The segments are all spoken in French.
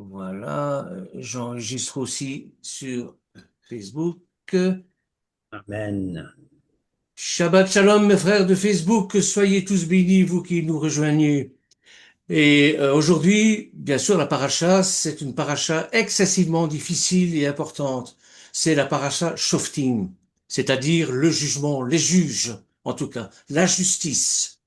Voilà, j'enregistre aussi sur Facebook. Amen. Shabbat Shalom, mes frères de Facebook, soyez tous bénis, vous qui nous rejoignez. Et aujourd'hui, bien sûr, la paracha, c'est une paracha excessivement difficile et importante. C'est la paracha Shoftim, c'est-à-dire le jugement, les juges, en tout cas, la justice.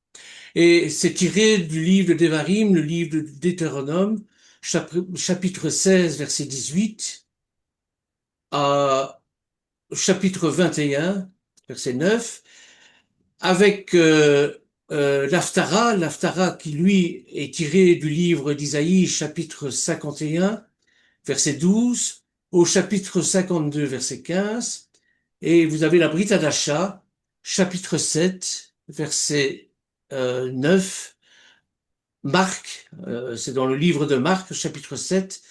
Et c'est tiré du livre de Devarim, le livre de Deutéronome, chapitre 16, verset 18, à chapitre 21, verset 9, avec l'Haftara qui lui est tiré du livre d'Isaïe, chapitre 51, verset 12, au chapitre 52, verset 15, et vous avez la Brit Hadasha, chapitre 7, verset 9, Marc, c'est dans le livre de Marc, chapitre 7,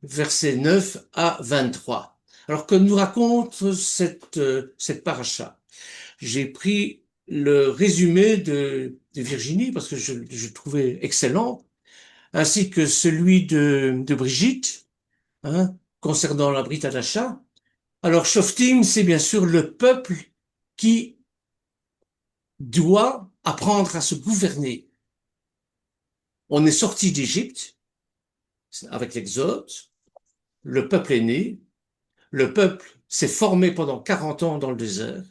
versets 9 à 23. Alors que nous raconte cette paracha? J'ai pris le résumé de Virginie parce que je le trouvais excellent, ainsi que celui de Brigitte, hein, concernant la Brit Hadasha. Alors Shoftim, c'est bien sûr le peuple qui doit apprendre à se gouverner. On est sorti d'Égypte avec l'Exode, le peuple est né, le peuple s'est formé pendant 40 ans dans le désert.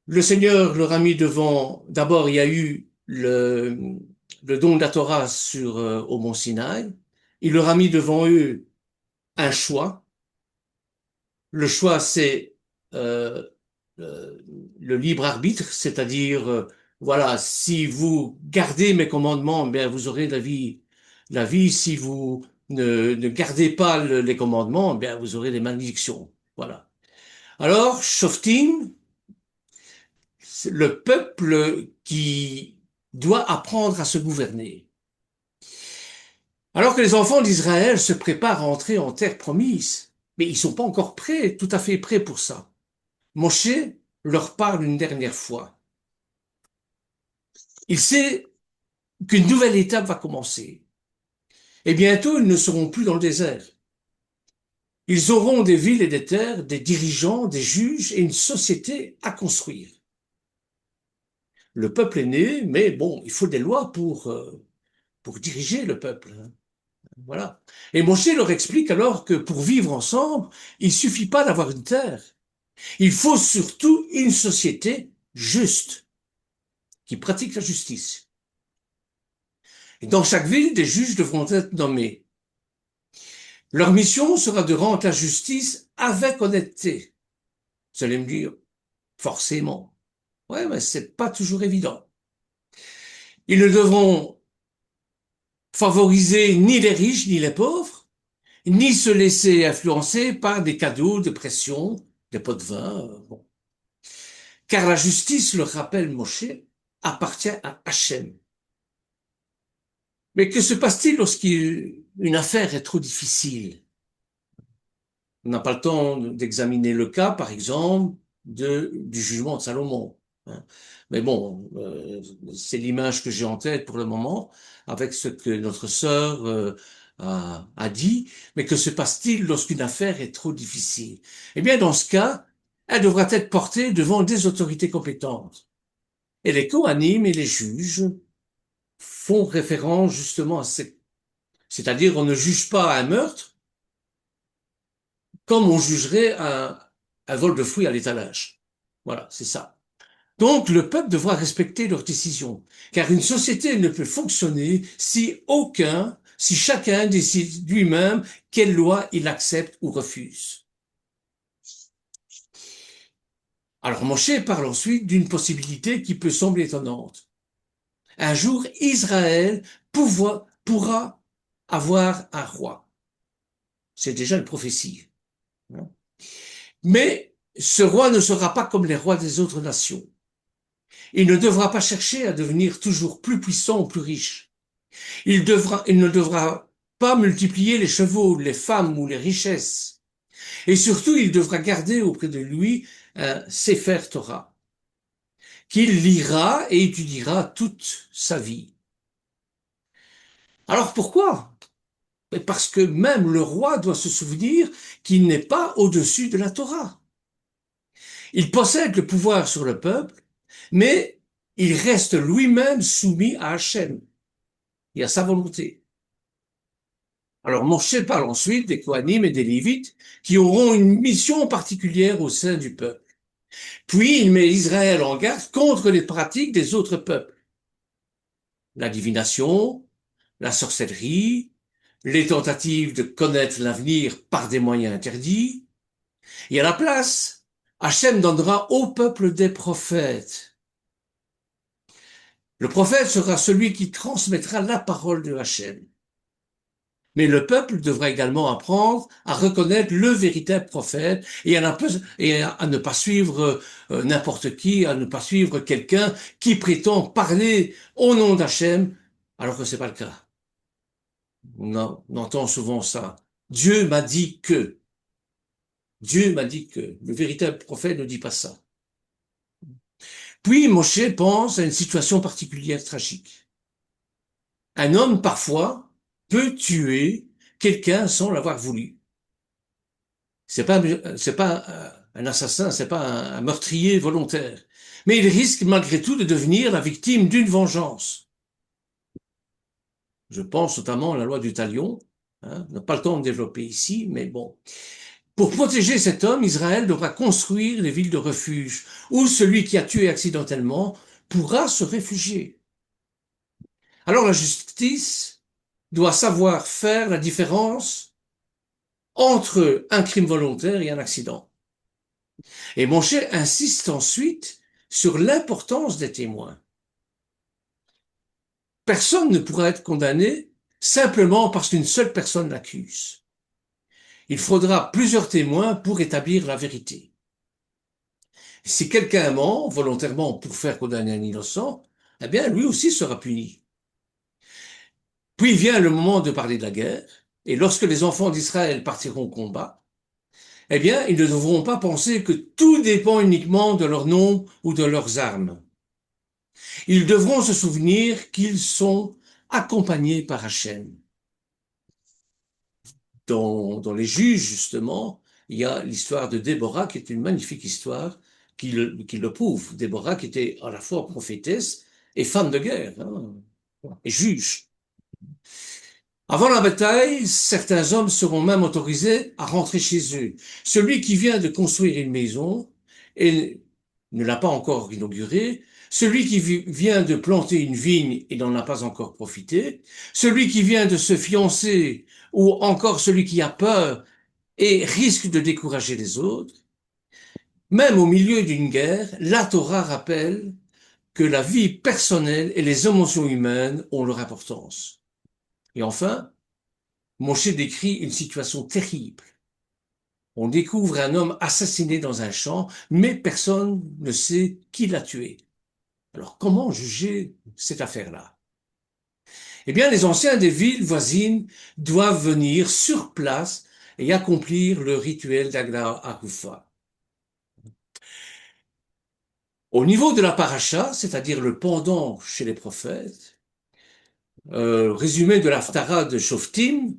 Le Seigneur leur a mis devant, d'abord il y a eu le don de la Torah au mont Sinaï, il leur a mis devant eux un choix. Le choix, c'est euh, euh, le libre arbitre, c'est-à-dire, voilà, si vous gardez mes commandements, bien vous aurez la vie. La vie, si vous ne gardez pas les commandements, bien vous aurez des malédictions. Voilà. Alors, Shoftim, c'est le peuple qui doit apprendre à se gouverner. Alors que les enfants d'Israël se préparent à entrer en terre promise, mais ils sont pas encore prêts, tout à fait prêts pour ça. Moshe leur parle une dernière fois. Il sait qu'une nouvelle étape va commencer. Et bientôt, ils ne seront plus dans le désert. Ils auront des villes et des terres, des dirigeants, des juges et une société à construire. Le peuple est né, mais bon, il faut des lois pour diriger le peuple, hein. Voilà. Et Moshe leur explique alors que pour vivre ensemble, il suffit pas d'avoir une terre. Il faut surtout une société juste, qui pratique la justice. Et dans chaque ville, des juges devront être nommés. Leur mission sera de rendre la justice avec honnêteté. Vous allez me dire, forcément. Ouais, mais c'est pas toujours évident. Ils ne devront favoriser ni les riches ni les pauvres, ni se laisser influencer par des cadeaux de pression, des pots de vin. Bon. Car la justice, le rappelle Moshe, appartient à Hachem. Mais que se passe-t-il lorsqu'une affaire est trop difficile? On n'a pas le temps d'examiner le cas, par exemple, du jugement de Salomon, hein. Mais bon, c'est l'image que j'ai en tête pour le moment, avec ce que notre sœur a dit. Mais que se passe-t-il lorsqu'une affaire est trop difficile? Eh bien, dans ce cas, elle devra être portée devant des autorités compétentes. Et les Kohanim et les juges font référence justement à c'est-à-dire on ne juge pas un meurtre comme on jugerait un vol de fruits à l'étalage. Voilà, c'est ça. Donc le peuple devra respecter leurs décisions, car une société ne peut fonctionner si chacun décide lui-même quelle loi il accepte ou refuse. Alors Moshe parle ensuite d'une possibilité qui peut sembler étonnante. Un jour, Israël pourra avoir un roi. C'est déjà une prophétie, hein. Mais ce roi ne sera pas comme les rois des autres nations. Il ne devra pas chercher à devenir toujours plus puissant ou plus riche. Il ne devra pas multiplier les chevaux, les femmes ou les richesses. Et surtout, il devra garder auprès de lui un Sefer Torah, qu'il lira et étudiera toute sa vie. Alors pourquoi? parce que même le roi doit se souvenir qu'il n'est pas au-dessus de la Torah. Il possède le pouvoir sur le peuple, mais il reste lui-même soumis à Hachem et à sa volonté. Alors Moshe parle ensuite des Kohanim et des Lévites qui auront une mission particulière au sein du peuple. Puis il met Israël en garde contre les pratiques des autres peuples. La divination, la sorcellerie, les tentatives de connaître l'avenir par des moyens interdits. Et à la place, Hachem donnera au peuple des prophètes. Le prophète sera celui qui transmettra la parole de Hachem. Mais le peuple devra également apprendre à reconnaître le véritable prophète et à ne pas suivre n'importe qui, à ne pas suivre quelqu'un qui prétend parler au nom d'Hachem, alors que c'est pas le cas. On entend souvent ça. Dieu m'a dit que. Dieu m'a dit que. Le véritable prophète ne dit pas ça. Puis Moshe pense à une situation particulière tragique. Un homme, parfois, peut tuer quelqu'un sans l'avoir voulu. C'est pas un assassin, c'est pas un meurtrier volontaire. Mais il risque malgré tout de devenir la victime d'une vengeance. Je pense notamment à la loi du talion. On n'a pas le temps de développer ici, mais bon. Pour protéger cet homme, Israël devra construire les villes de refuge, où celui qui a tué accidentellement pourra se réfugier. Alors la justice doit savoir faire la différence entre un crime volontaire et un accident. Et Moshe insiste ensuite sur l'importance des témoins. Personne ne pourra être condamné simplement parce qu'une seule personne l'accuse. Il faudra plusieurs témoins pour établir la vérité. Si quelqu'un ment volontairement pour faire condamner un innocent, eh bien, lui aussi sera puni. Puis vient le moment de parler de la guerre, et lorsque les enfants d'Israël partiront au combat, eh bien, ils ne devront pas penser que tout dépend uniquement de leur nom ou de leurs armes. Ils devront se souvenir qu'ils sont accompagnés par Hachem. Dans les Juges, justement, il y a l'histoire de Déborah, qui est une magnifique histoire, qui le prouve. Déborah, qui était à la fois prophétesse et femme de guerre, et juge. Avant la bataille, certains hommes seront même autorisés à rentrer chez eux. Celui qui vient de construire une maison et ne l'a pas encore inaugurée, celui qui vient de planter une vigne et n'en a pas encore profité, celui qui vient de se fiancer ou encore celui qui a peur et risque de décourager les autres. Même au milieu d'une guerre, la Torah rappelle que la vie personnelle et les émotions humaines ont leur importance. Et enfin, Moshe décrit une situation terrible. On découvre un homme assassiné dans un champ, mais personne ne sait qui l'a tué. Alors comment juger cette affaire-là? Eh bien, les anciens des villes voisines doivent venir sur place et accomplir le rituel d'Agla Harufa. Au niveau de la paracha, c'est-à-dire le pendant chez les prophètes, résumé de l'Haftara de Shoftim,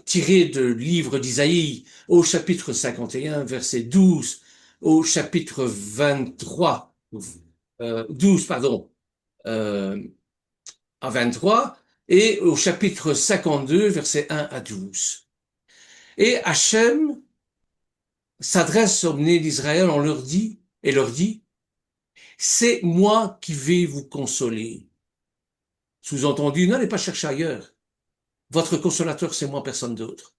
tiré de livre d'Isaïe au chapitre 51, verset 12, au chapitre 23, 12, pardon, à 23, et au chapitre 52, verset 1 à 12. Et Hachem s'adresse au nez d'Israël, et leur dit, c'est moi qui vais vous consoler. Sous-entendu, n'allez pas chercher ailleurs. Votre consolateur, c'est moi, personne d'autre.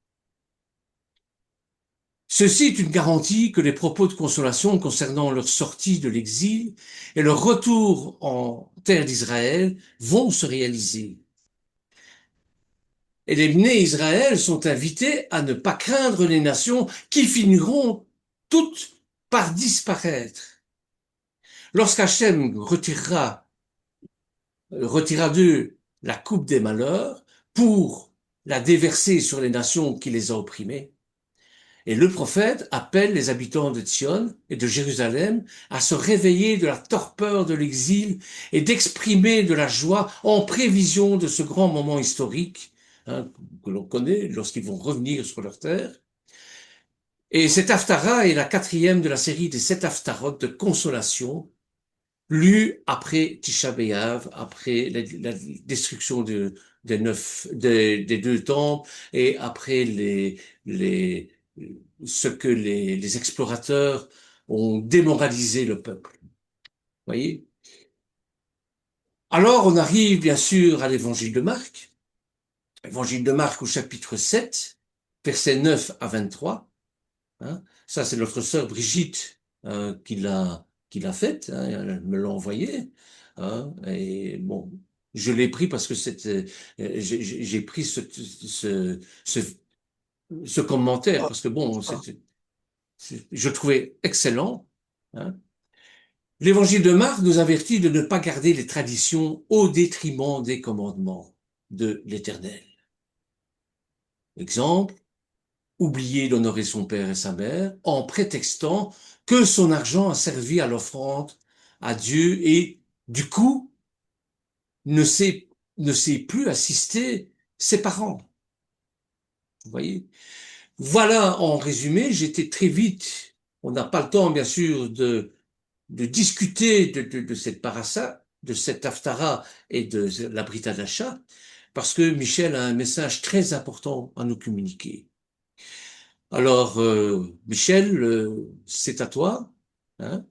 Ceci est une garantie que les propos de consolation concernant leur sortie de l'exil et leur retour en terre d'Israël vont se réaliser. Et les Bnei Israël sont invités à ne pas craindre les nations qui finiront toutes par disparaître. Lorsqu'Hachem retirera d'eux la coupe des malheurs pour la déverser sur les nations qui les ont opprimés. Et le prophète appelle les habitants de Tzion et de Jérusalem à se réveiller de la torpeur de l'exil et d'exprimer de la joie en prévision de ce grand moment historique hein, que l'on connaît, lorsqu'ils vont revenir sur leur terre. Et cette Haftara est la quatrième de la série des 7 Haftarot de consolation, lue après Tisha B'Av, après la destruction des deux temples et après ce que les explorateurs ont démoralisé le peuple. Voyez? Alors, on arrive bien sûr à l'évangile de Marc. Évangile de Marc au chapitre 7, versets 9 à 23. Hein. Ça, c'est notre sœur Brigitte qui l'a faite, hein, elle me l'a envoyé. Hein, et bon, je l'ai pris parce que j'ai pris ce commentaire parce que bon, je le trouvais excellent. Hein. L'évangile de Marc nous avertit de ne pas garder les traditions au détriment des commandements de l'Éternel. Exemple, oublier d'honorer son père et sa mère en prétextant que son argent a servi à l'offrande à Dieu et du coup ne sait, ne sait plus assister ses parents. Vous voyez? Voilà en résumé, j'étais très vite, on n'a pas le temps bien sûr de discuter de cette parassa, de cette haftara et de la Brita d'achat, parce que Michel a un message très important à nous communiquer. Alors, Michel, c'est à toi. Hein.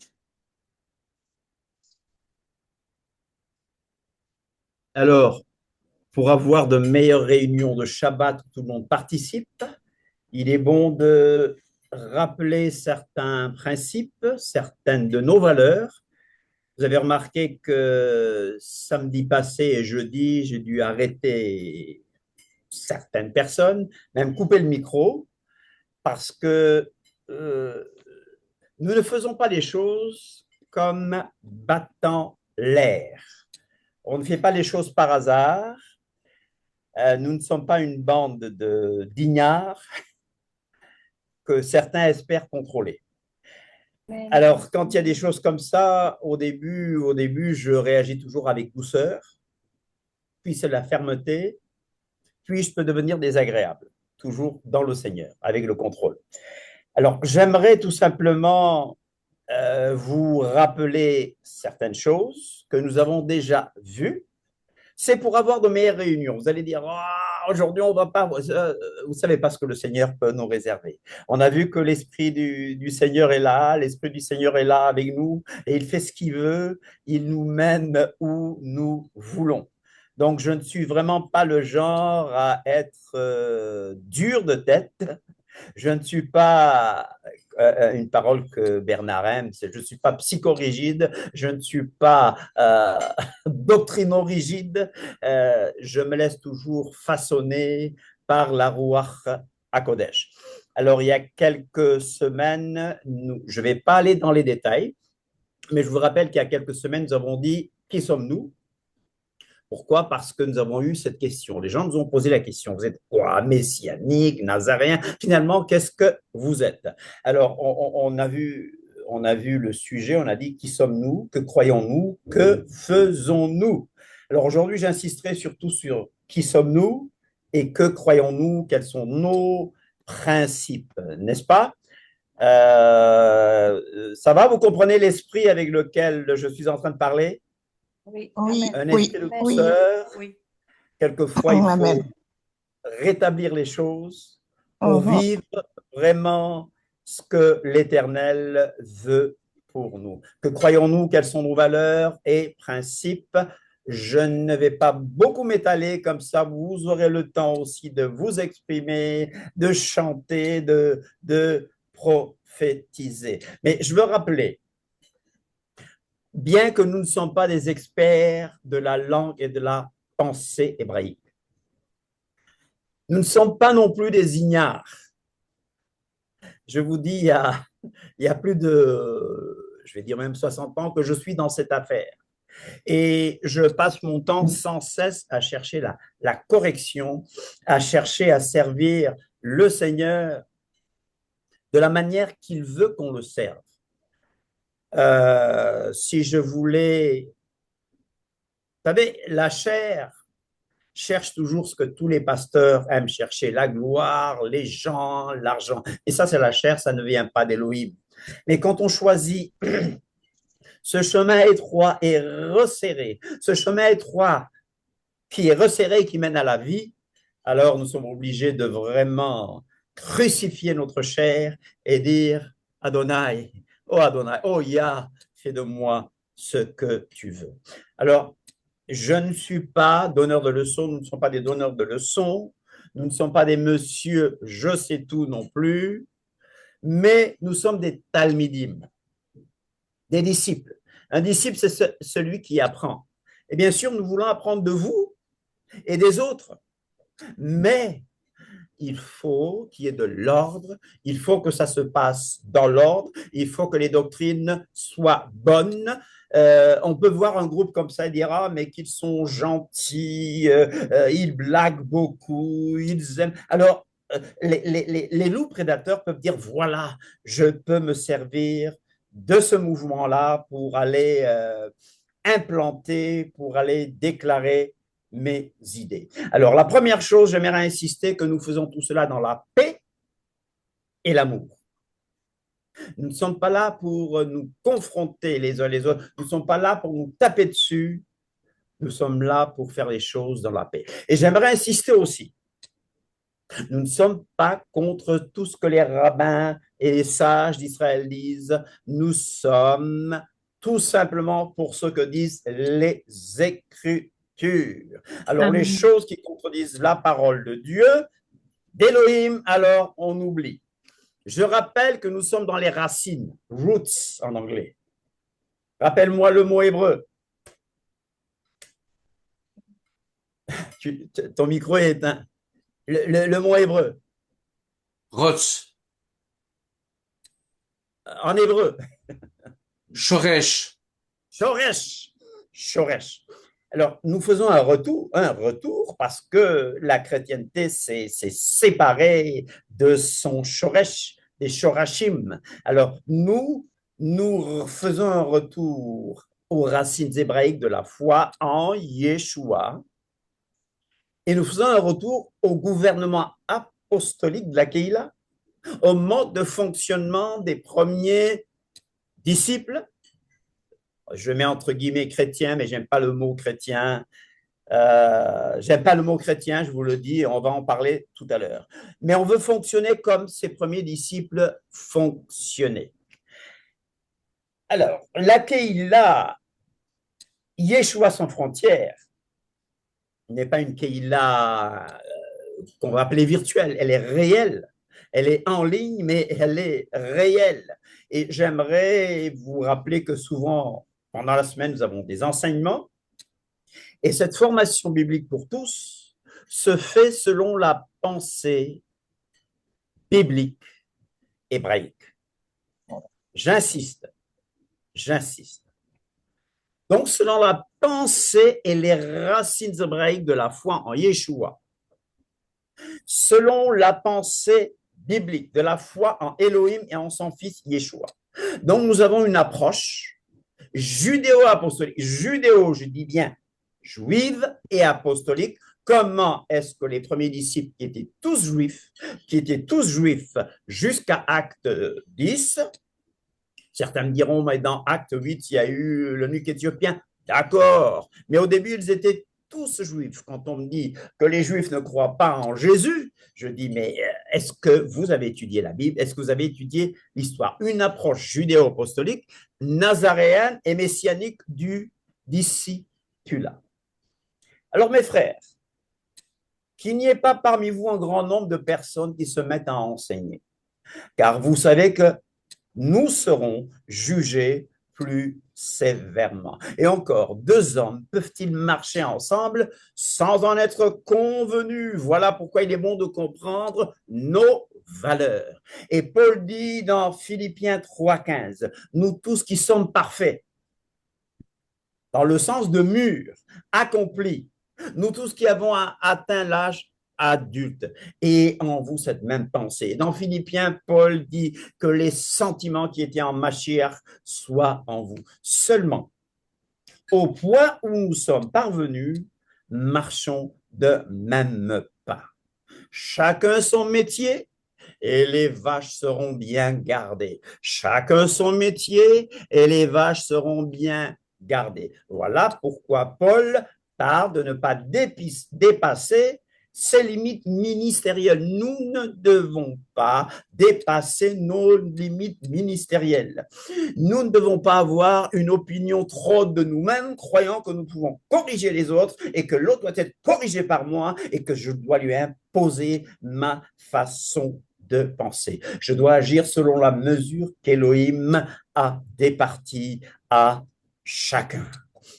Alors, pour avoir de meilleures réunions de Shabbat où tout le monde participe, il est bon de rappeler certains principes, certaines de nos valeurs. Vous avez remarqué que samedi passé et jeudi, j'ai dû arrêter certaines personnes, même couper le micro, parce que euh, nous ne faisons pas les choses comme battant l'air. On ne fait pas les choses par hasard. Nous ne sommes pas une bande d'ignards que certains espèrent contrôler. Alors, quand il y a des choses comme ça, au début, je réagis toujours avec douceur, puis c'est la fermeté, puis je peux devenir désagréable, toujours dans le Seigneur, avec le contrôle. Alors, j'aimerais tout simplement vous rappeler certaines choses que nous avons déjà vues. C'est pour avoir de meilleures réunions. Vous allez dire, oh, aujourd'hui, on ne va pas. Vous ne savez pas ce que le Seigneur peut nous réserver. On a vu que l'Esprit du Seigneur est là, l'Esprit du Seigneur est là avec nous, et il fait ce qu'il veut, il nous mène où nous voulons. Donc, je ne suis vraiment pas le genre à être dur de tête. Je ne suis pas une parole que Bernard aime, c'est je ne suis pas psychorigide, je ne suis pas doctrino-rigide, je me laisse toujours façonner par la Ruach HaKodesh. Alors, il y a quelques semaines, je ne vais pas aller dans les détails, mais je vous rappelle qu'il y a quelques semaines, nous avons dit qui sommes-nous? Pourquoi? Parce que nous avons eu cette question. Les gens nous ont posé la question, vous êtes quoi? Messianique, nazaréen? Finalement, qu'est-ce que vous êtes? Alors, on a vu le sujet, on a dit qui sommes-nous? Que croyons-nous? Que faisons-nous? Alors aujourd'hui, j'insisterai surtout sur qui sommes-nous et que croyons-nous? Quels sont nos principes, n'est-ce pas? Ça va? Vous comprenez l'esprit avec lequel je suis en train de parler? Oui, Oui, Un oui, esprit de oui. douceur. oui. Quelquefois, il faut Amen. rétablir les choses pour Mhm. vivre vraiment ce que l'Éternel veut pour nous. Que croyons-nous? Quelles sont nos valeurs et principes? Je ne vais pas beaucoup m'étaler, comme ça vous aurez le temps aussi de vous exprimer, de chanter, de prophétiser. Mais je veux rappeler, bien que nous ne sommes pas des experts de la langue et de la pensée hébraïque, nous ne sommes pas non plus des ignares. Je vous dis, il y a plus de, je vais dire même 60 ans que je suis dans cette affaire. Et je passe mon temps sans cesse à chercher la correction, à chercher à servir le Seigneur de la manière qu'il veut qu'on le serve. Si je voulais, vous savez, la chair cherche toujours ce que tous les pasteurs aiment chercher, la gloire, les gens, l'argent. Et ça, c'est la chair, ça ne vient pas d'Élohim. Mais quand on choisit ce chemin étroit et resserré, ce chemin étroit qui est resserré et qui mène à la vie, alors nous sommes obligés de vraiment crucifier notre chair et dire Adonai, oh Yah, fais de moi ce que tu veux. Alors, je ne suis pas donneur de leçons, nous ne sommes pas des donneurs de leçons, nous ne sommes pas des messieurs je sais tout non plus, mais nous sommes des talmidim, des disciples. Un disciple, c'est celui qui apprend. Et bien sûr, nous voulons apprendre de vous et des autres, mais il faut qu'il y ait de l'ordre, il faut que ça se passe dans l'ordre, il faut que les doctrines soient bonnes. On peut voir un groupe comme ça et dire ah mais qu'ils sont gentils, ils blaguent beaucoup, ils aiment. Alors les loups prédateurs peuvent dire voilà, je peux me servir de ce mouvement-là pour aller implanter, pour aller déclarer mes idées. Alors, la première chose, j'aimerais insister que nous faisons tout cela dans la paix et l'amour. Nous ne sommes pas là pour nous confronter les uns les autres. Nous ne sommes pas là pour nous taper dessus. Nous sommes là pour faire les choses dans la paix. Et j'aimerais insister aussi. Nous ne sommes pas contre tout ce que les rabbins et les sages d'Israël disent. Nous sommes tout simplement pour ce que disent les Écritures. Alors, les Amen. choses qui contredisent la parole de Dieu, d'Élohim, alors on oublie. Je rappelle que nous sommes dans les racines, roots en anglais. Rappelle-moi le mot hébreu. Ton micro est éteint. Le mot hébreu. Rotz, En hébreu. Shoresh. Shoresh. Shoresh. Alors, nous faisons un retour parce que la chrétienté s'est séparée de son Shoresh, des Shorashim. Alors, nous faisons un retour aux racines hébraïques de la foi en Yeshua et nous faisons un retour au gouvernement apostolique de la Keïla, au mode de fonctionnement des premiers disciples. Je mets entre guillemets chrétien, mais j'aime pas le mot chrétien. J'aime pas le mot chrétien, je vous le dis, on va en parler tout à l'heure. Mais on veut fonctionner comme ces premiers disciples fonctionnaient. Alors, la Keïla, Yeshua sans frontières, n'est pas une Keïla qu'on va appeler virtuelle, elle est réelle. Elle est en ligne, mais elle est réelle. Et j'aimerais vous rappeler que souvent, pendant la semaine, nous avons des enseignements. Et cette formation biblique pour tous se fait selon la pensée biblique hébraïque. J'insiste. Donc, selon la pensée et les racines hébraïques de la foi en Yeshua, selon la pensée biblique de la foi en Elohim et en son fils Yeshua. Donc, nous avons une approche judéo-apostolique, je dis bien juive et apostolique. Comment est-ce que les premiers disciples qui étaient tous juifs jusqu'à Acte 10, certains me diront, mais dans Acte 8, il y a eu l'eunuque éthiopien. D'accord, mais au début, ils étaient tous juifs. Quand on me dit que les juifs ne croient pas en Jésus, je dis, mais est-ce que vous avez étudié la Bible? Est-ce que vous avez étudié l'histoire? Une approche judéo-apostolique, nazaréenne et messianique du discipulat. Alors, mes frères, qu'il n'y ait pas parmi vous un grand nombre de personnes qui se mettent à enseigner, car vous savez que nous serons jugés plus sévèrement. Et encore, deux hommes peuvent-ils marcher ensemble sans en être convenus? Voilà pourquoi il est bon de comprendre nos valeurs. Et Paul dit dans Philippiens 3,15, nous tous qui sommes parfaits, dans le sens de mûrs, accomplis, nous tous qui avons atteint l'âge adulte, et en vous cette même pensée. Dans Philippiens, Paul dit que les sentiments qui étaient en Mashiach soient en vous. Seulement, au point où nous sommes parvenus, marchons de même pas. Chacun son métier et les vaches seront bien gardées. Chacun son métier et les vaches seront bien gardées. Voilà pourquoi Paul parle de ne pas dépasser ces limites ministérielles. Nous ne devons pas dépasser nos limites ministérielles. Nous ne devons pas avoir une opinion trop de nous-mêmes, croyant que nous pouvons corriger les autres et que l'autre doit être corrigé par moi et que je dois lui imposer ma façon de penser. Je dois agir selon la mesure qu'Élohim a départie à chacun.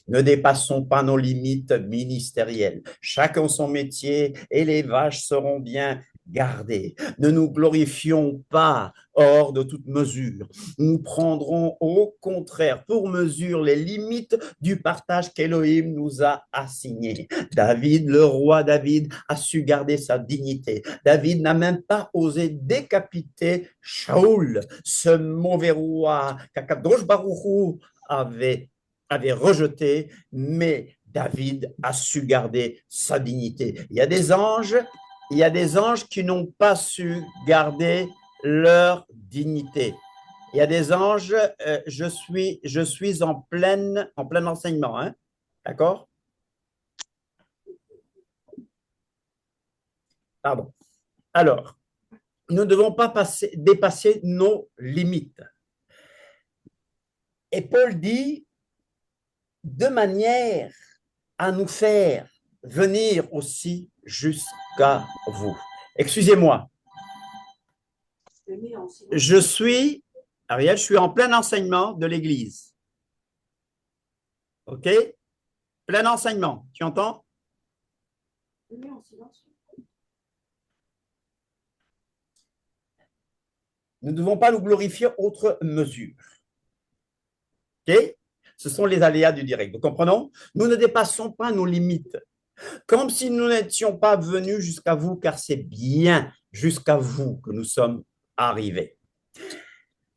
Ne dépassons pas nos limites ministérielles. Chacun son métier et les vaches seront bien gardées. Ne nous glorifions pas hors de toute mesure. Nous prendrons au contraire pour mesure les limites du partage qu'Élohim nous a assigné. David, le roi David, a su garder sa dignité. David n'a même pas osé décapiter Shaoul, ce mauvais roi qu'Akadosh Baruch Hu avait rejeté, mais David a su garder sa dignité. Il y a des anges qui n'ont pas su garder leur dignité. Il y a des anges, je suis en plein enseignement, hein? D'accord? Pardon. Alors, nous ne devons pas dépasser nos limites. Et Paul dit, de manière à nous faire venir aussi jusqu'à vous. Excusez-moi. Ariel, je suis en plein enseignement de l'Église. OK? Plein enseignement. Tu entends? Nous ne devons pas nous glorifier outre mesure. OK? Ce sont les aléas du direct. Nous comprenons? Nous ne dépassons pas nos limites. Comme si nous n'étions pas venus jusqu'à vous, car c'est bien jusqu'à vous que nous sommes arrivés.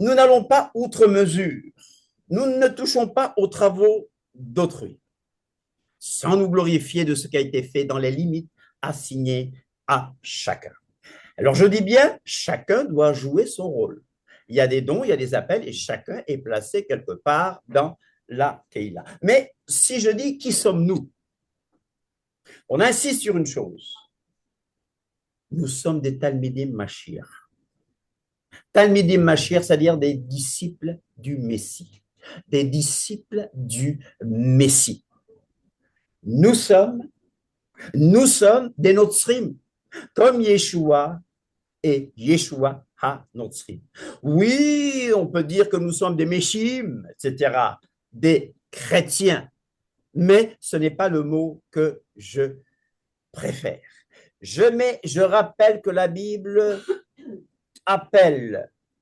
Nous n'allons pas outre mesure. Nous ne touchons pas aux travaux d'autrui, sans nous glorifier de ce qui a été fait dans les limites assignées à chacun. Alors je dis bien, chacun doit jouer son rôle. Il y a des dons, il y a des appels, et chacun est placé quelque part dans la Keïla. Mais si je dis qui sommes-nous, on insiste sur une chose. Nous sommes des Talmidim Mashiach. Talmidim Mashiach, c'est-à-dire des disciples du Messie. Des disciples du Messie. Nous sommes des Notzrim, comme Yeshua et Yeshua ha-Notzrim. Oui, on peut dire que nous sommes des Meshim, etc., des chrétiens, mais ce n'est pas le mot que je préfère. Je rappelle que la Bible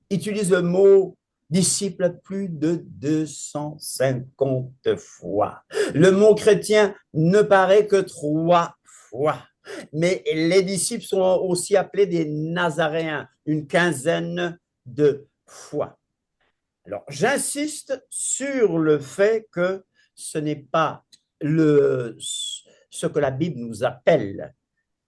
utilise le mot disciple plus de 250 fois. Le mot chrétien ne paraît que 3 fois. Mais les disciples sont aussi appelés des Nazaréens, une quinzaine de fois. Alors, j'insiste sur le fait que ce n'est pas ce que la Bible nous appelle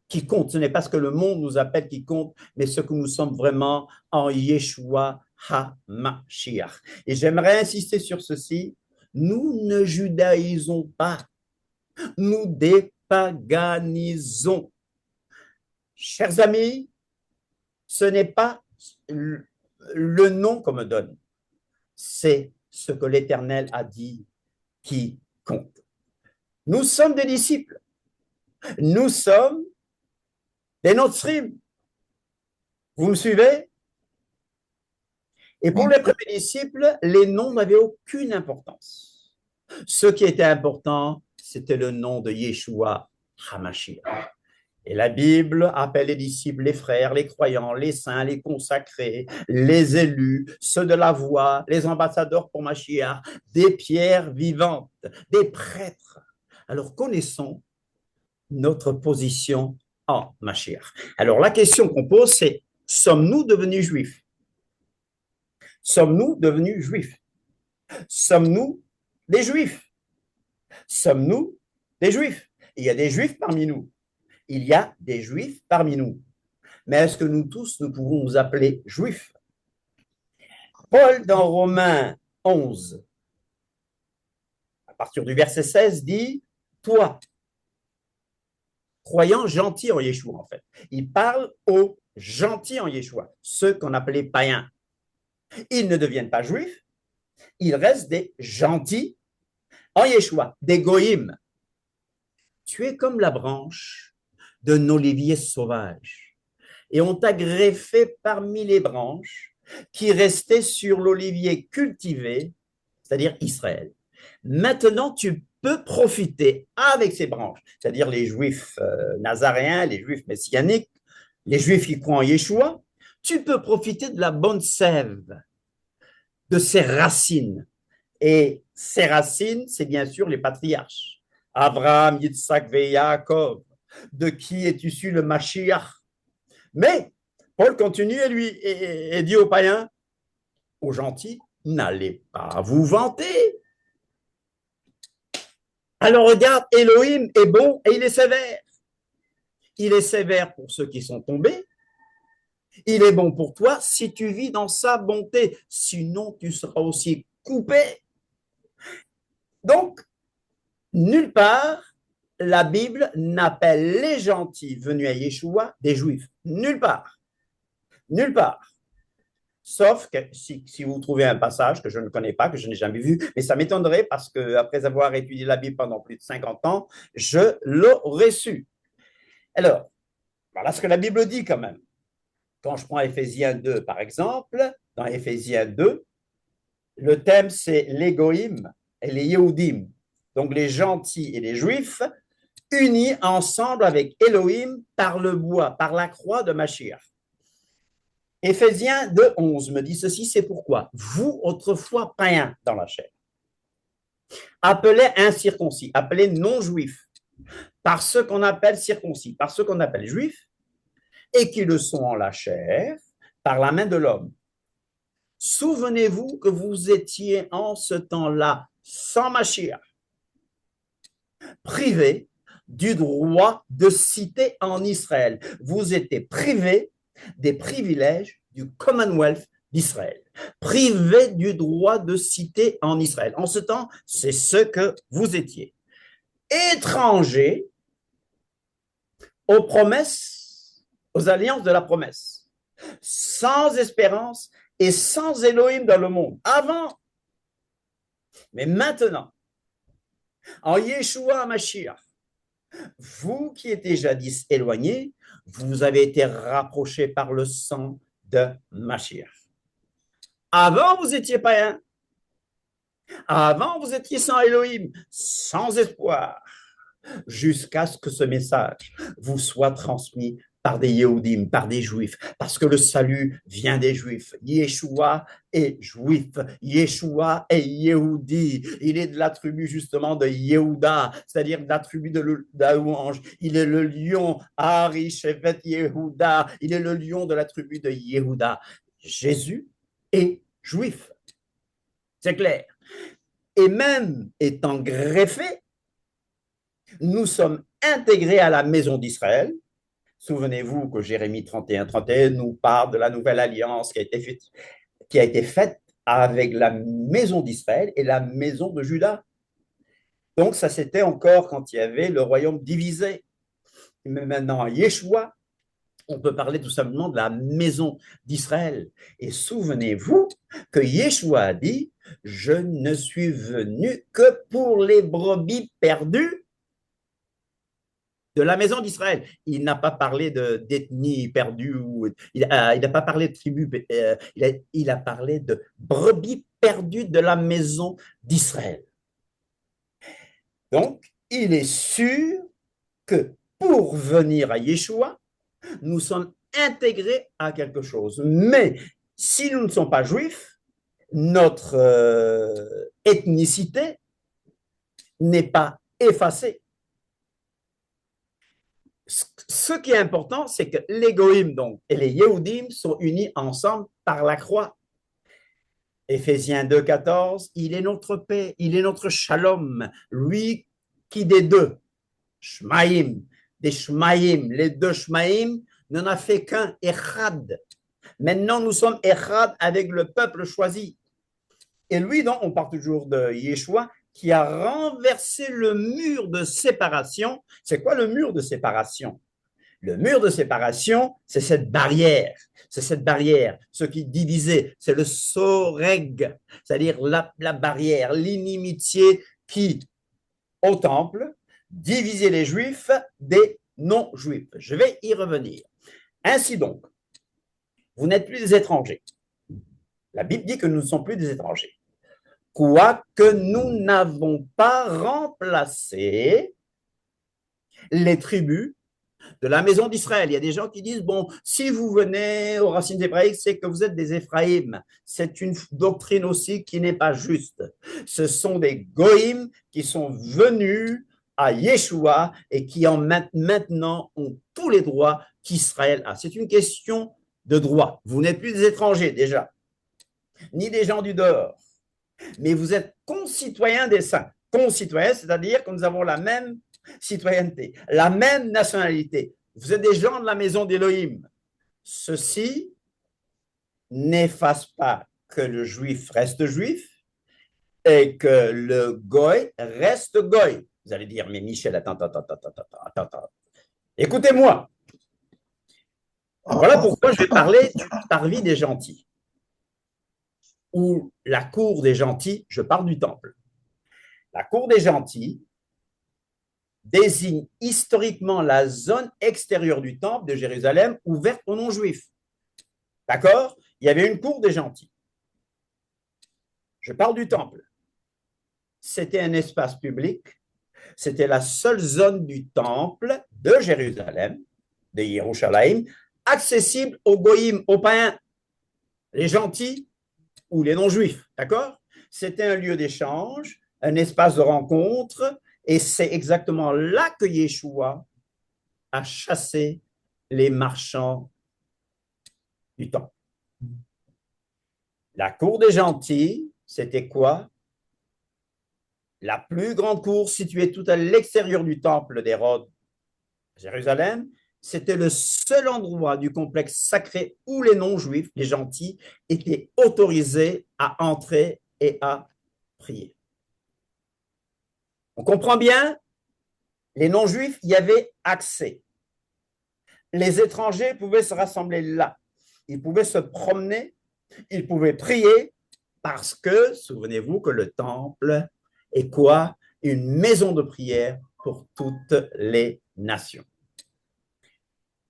qui compte. Ce n'est pas ce que le monde nous appelle qui compte, mais ce que nous sommes vraiment en Yeshua HaMashiach. Et j'aimerais insister sur ceci. Nous ne judaïsons pas. Nous dépaganisons. Chers amis, ce n'est pas le nom qu'on me donne. C'est ce que l'Éternel a dit qui compte. Nous sommes des disciples. Nous sommes des Notzrim. Vous me suivez? Et pour les premiers disciples, les noms n'avaient aucune importance. Ce qui était important, c'était le nom de Yeshua HaMashiach. Et la Bible appelle les disciples, les frères, les croyants, les saints, les consacrés, les élus, ceux de la voix, les ambassadeurs pour Mashiach, des pierres vivantes, des prêtres. Alors connaissons notre position en Mashiach. Alors la question qu'on pose, c'est, sommes-nous devenus juifs? Sommes-nous devenus juifs? Sommes-nous des juifs? Sommes-nous des juifs? Il y a des juifs parmi nous. il y a des juifs parmi nous. Mais est-ce que nous tous, nous pouvons nous appeler juifs? Paul, dans Romains 11, à partir du verset 16, dit, toi, croyant gentil en Yeshua, en fait. Il parle aux gentils en Yeshua, ceux qu'on appelait païens. Ils ne deviennent pas juifs, ils restent des gentils en Yeshua, des goïms. Tu es comme la branche d'un olivier sauvage. Et on t'a greffé parmi les branches qui restaient sur l'olivier cultivé, c'est-à-dire Israël. Maintenant, tu peux profiter avec ces branches, c'est-à-dire les juifs nazaréens, les juifs messianiques, les juifs qui croient en Yeshua, tu peux profiter de la bonne sève, de ses racines. Et ces racines, c'est bien sûr les patriarches. Abraham, Yitzhak et Yaakov, de qui est issu le Mashiach. Mais Paul continue et dit aux païens, aux gentils, n'allez pas vous vanter. Alors regarde, Elohim est bon et il est sévère. Il est sévère pour ceux qui sont tombés. Il est bon pour toi si tu vis dans sa bonté. Sinon, tu seras aussi coupé. Donc, nulle part, la Bible n'appelle les gentils venus à Yeshua des juifs. Nulle part. Nulle part. Sauf que si vous trouvez un passage que je ne connais pas, que je n'ai jamais vu, mais ça m'étonnerait parce qu'après avoir étudié la Bible pendant plus de 50 ans, je l'aurais su. Alors, voilà ce que la Bible dit quand même. Quand je prends Éphésiens 2, par exemple, dans Éphésiens 2, le thème, c'est l'égoïme et les Yehudim, donc les gentils et les juifs, unis ensemble avec Elohim par le bois, par la croix de Mashiach. Éphésiens 2, 11 me dit ceci, c'est pourquoi vous, autrefois païens dans la chair, appelés incirconcis, appelés non-juifs, par ceux qu'on appelle circoncis, par ceux qu'on appelle juifs, et qui le sont en la chair, par la main de l'homme. Souvenez-vous que vous étiez en ce temps-là sans Mashiach, privés du droit de cité en Israël. Vous étiez privés des privilèges du Commonwealth d'Israël, privés du droit de cité en Israël. En ce temps, c'est ce que vous étiez. Étrangers aux promesses, aux alliances de la promesse, sans espérance et sans Elohim dans le monde. Avant, mais maintenant, en Yeshua Mashiach, vous qui étiez jadis éloignés, vous avez été rapprochés par le sang de Mashiach. Avant, vous étiez païens. Avant, vous étiez sans Elohim, sans espoir, jusqu'à ce que ce message vous soit transmis par des Yehudim, par des Juifs, parce que le salut vient des Juifs. Yeshua est Juif, Yeshua est Yehudi, il est de la tribu justement de Yehuda, c'est-à-dire de la tribu de la louange. Il est le lion, Ari Shevet Yehuda, il est le lion de la tribu de Yehuda. Jésus est Juif, c'est clair. Et même étant greffé, nous sommes intégrés à la maison d'Israël. Souvenez-vous que Jérémie 31 nous parle de la nouvelle alliance qui a été faite avec la maison d'Israël et la maison de Juda. Donc, ça, c'était encore quand il y avait le royaume divisé. Mais maintenant, Yeshua, on peut parler tout simplement de la maison d'Israël. Et souvenez-vous que Yeshua a dit, je ne suis venu que pour les brebis perdues de la maison d'Israël. Il n'a pas parlé d'ethnie perdue, il n'a pas parlé de tribu, il a parlé de brebis perdues de la maison d'Israël. Donc, il est sûr que pour venir à Yeshua, nous sommes intégrés à quelque chose. Mais si nous ne sommes pas juifs, notre ethnicité n'est pas effacée. Ce qui est important, c'est que les Goïms donc, et les Yehudim sont unis ensemble par la croix. Éphésiens 2,14, il est notre paix, il est notre shalom, lui qui des deux, Shmaïm, des Shmaïm. Les deux Shmaïm n'en a fait qu'un, Echad. Maintenant, nous sommes Echad avec le peuple choisi. Et lui, donc, on parle toujours de Yeshua, qui a renversé le mur de séparation. C'est quoi le mur de séparation? Le mur de séparation, c'est cette barrière. C'est cette barrière. Ce qui divisait, c'est le soreg, c'est-à-dire la barrière, l'inimitié qui, au temple, divisait les juifs des non-juifs. Je vais y revenir. Ainsi donc, vous n'êtes plus des étrangers. La Bible dit que nous ne sommes plus des étrangers. Quoique nous n'avons pas remplacé les tribus de la maison d'Israël. Il y a des gens qui disent, bon, si vous venez aux racines hébraïques, c'est que vous êtes des Éphraïm. C'est une doctrine aussi qui n'est pas juste. Ce sont des Goïm qui sont venus à Yeshua et qui en maintenant ont tous les droits qu'Israël a. C'est une question de droit. Vous n'êtes plus des étrangers déjà, ni des gens du dehors, mais vous êtes concitoyens des saints. Concitoyens, c'est-à-dire que nous avons la même citoyenneté, la même nationalité. Vous êtes des gens de la maison d'Élohim. Ceci n'efface pas que le juif reste juif et que le goy reste goy. Vous allez dire, mais Michel, attends. Écoutez-moi. Voilà pourquoi je vais parler du parvis des gentils. Ou la cour des gentils, je parle du temple. La cour des gentils désigne historiquement la zone extérieure du temple de Jérusalem ouverte aux non-juifs. D'accord? Il y avait une cour des gentils. Je parle du temple. C'était un espace public. C'était la seule zone du temple de Jérusalem, de Yerushalayim, accessible aux goïms, aux païens, les gentils ou les non-juifs. D'accord? C'était un lieu d'échange, un espace de rencontre, et c'est exactement là que Yeshua a chassé les marchands du temple. La cour des gentils, c'était quoi? La plus grande cour située tout à l'extérieur du temple d'Hérode, Jérusalem, c'était le seul endroit du complexe sacré où les non-juifs, les gentils, étaient autorisés à entrer et à prier. On comprend bien, les non-juifs y avaient accès. Les étrangers pouvaient se rassembler là. Ils pouvaient se promener, ils pouvaient prier parce que, souvenez-vous que le temple est quoi? Une maison de prière pour toutes les nations.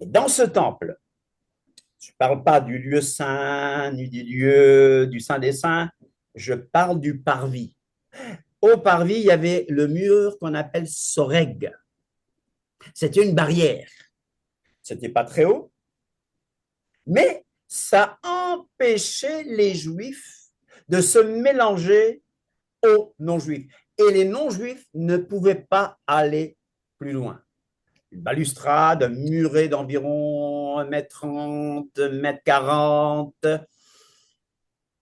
Et dans ce temple, je ne parle pas du lieu saint, ni du lieu du Saint des Saints, je parle du parvis. Au parvis, il y avait le mur qu'on appelle soreg. C'était une barrière. Ce n'était pas très haut, mais ça empêchait les Juifs de se mélanger aux non-juifs. Et les non-juifs ne pouvaient pas aller plus loin. Une balustrade, murée d'environ 1,30 m, 1,40 m.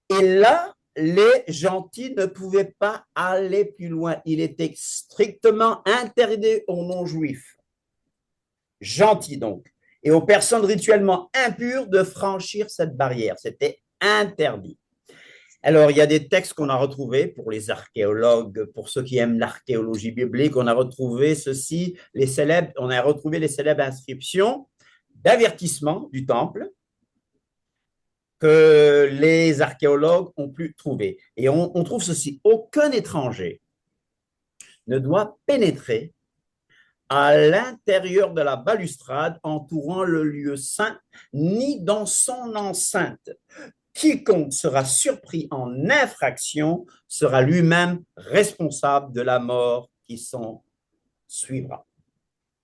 Et là, les gentils ne pouvaient pas aller plus loin. Il était strictement interdit aux non-juifs, gentils donc, et aux personnes rituellement impures de franchir cette barrière. C'était interdit. Alors, il y a des textes qu'on a retrouvés pour les archéologues, pour ceux qui aiment l'archéologie biblique, on a retrouvé ceci, on a retrouvé les célèbres inscriptions d'avertissement du temple que les archéologues ont pu trouver. Et on trouve ceci, aucun étranger ne doit pénétrer à l'intérieur de la balustrade entourant le lieu saint, ni dans son enceinte. Quiconque sera surpris en infraction sera lui-même responsable de la mort qui s'en suivra.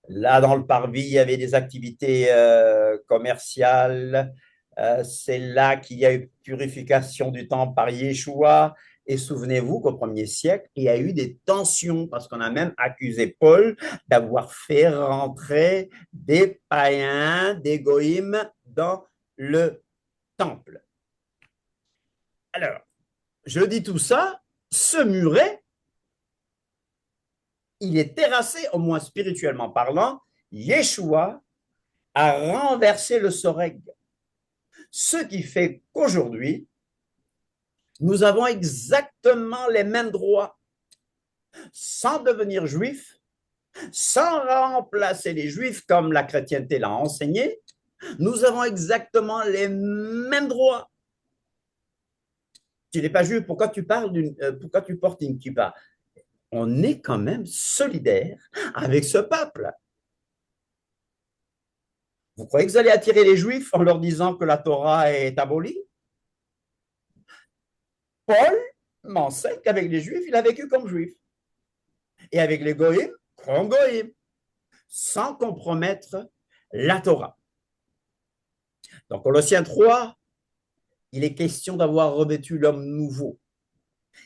Là, dans le parvis, il y avait des activités commerciales. C'est là qu'il y a eu purification du temple par Yeshua. Et souvenez-vous qu'au 1er siècle, il y a eu des tensions parce qu'on a même accusé Paul d'avoir fait rentrer des païens, des goïms dans le temple. Alors, je dis tout ça, ce muret, il est terrassé, au moins spirituellement parlant, Yeshua a renversé le soreg. Ce qui fait qu'aujourd'hui, nous avons exactement les mêmes droits sans devenir juifs, sans remplacer les juifs comme la chrétienté l'a enseigné. Nous avons exactement les mêmes droits. Tu n'es pas juif, pourquoi pourquoi tu portes une kippa? On est quand même solidaire avec ce peuple. Vous croyez que vous allez attirer les juifs en leur disant que la Torah est abolie? Paul m'enseigne qu'avec les juifs, il a vécu comme juif. Et avec les goïms, comme goïm, sans compromettre la Torah. Dans Colossiens 3, il est question d'avoir revêtu l'homme nouveau.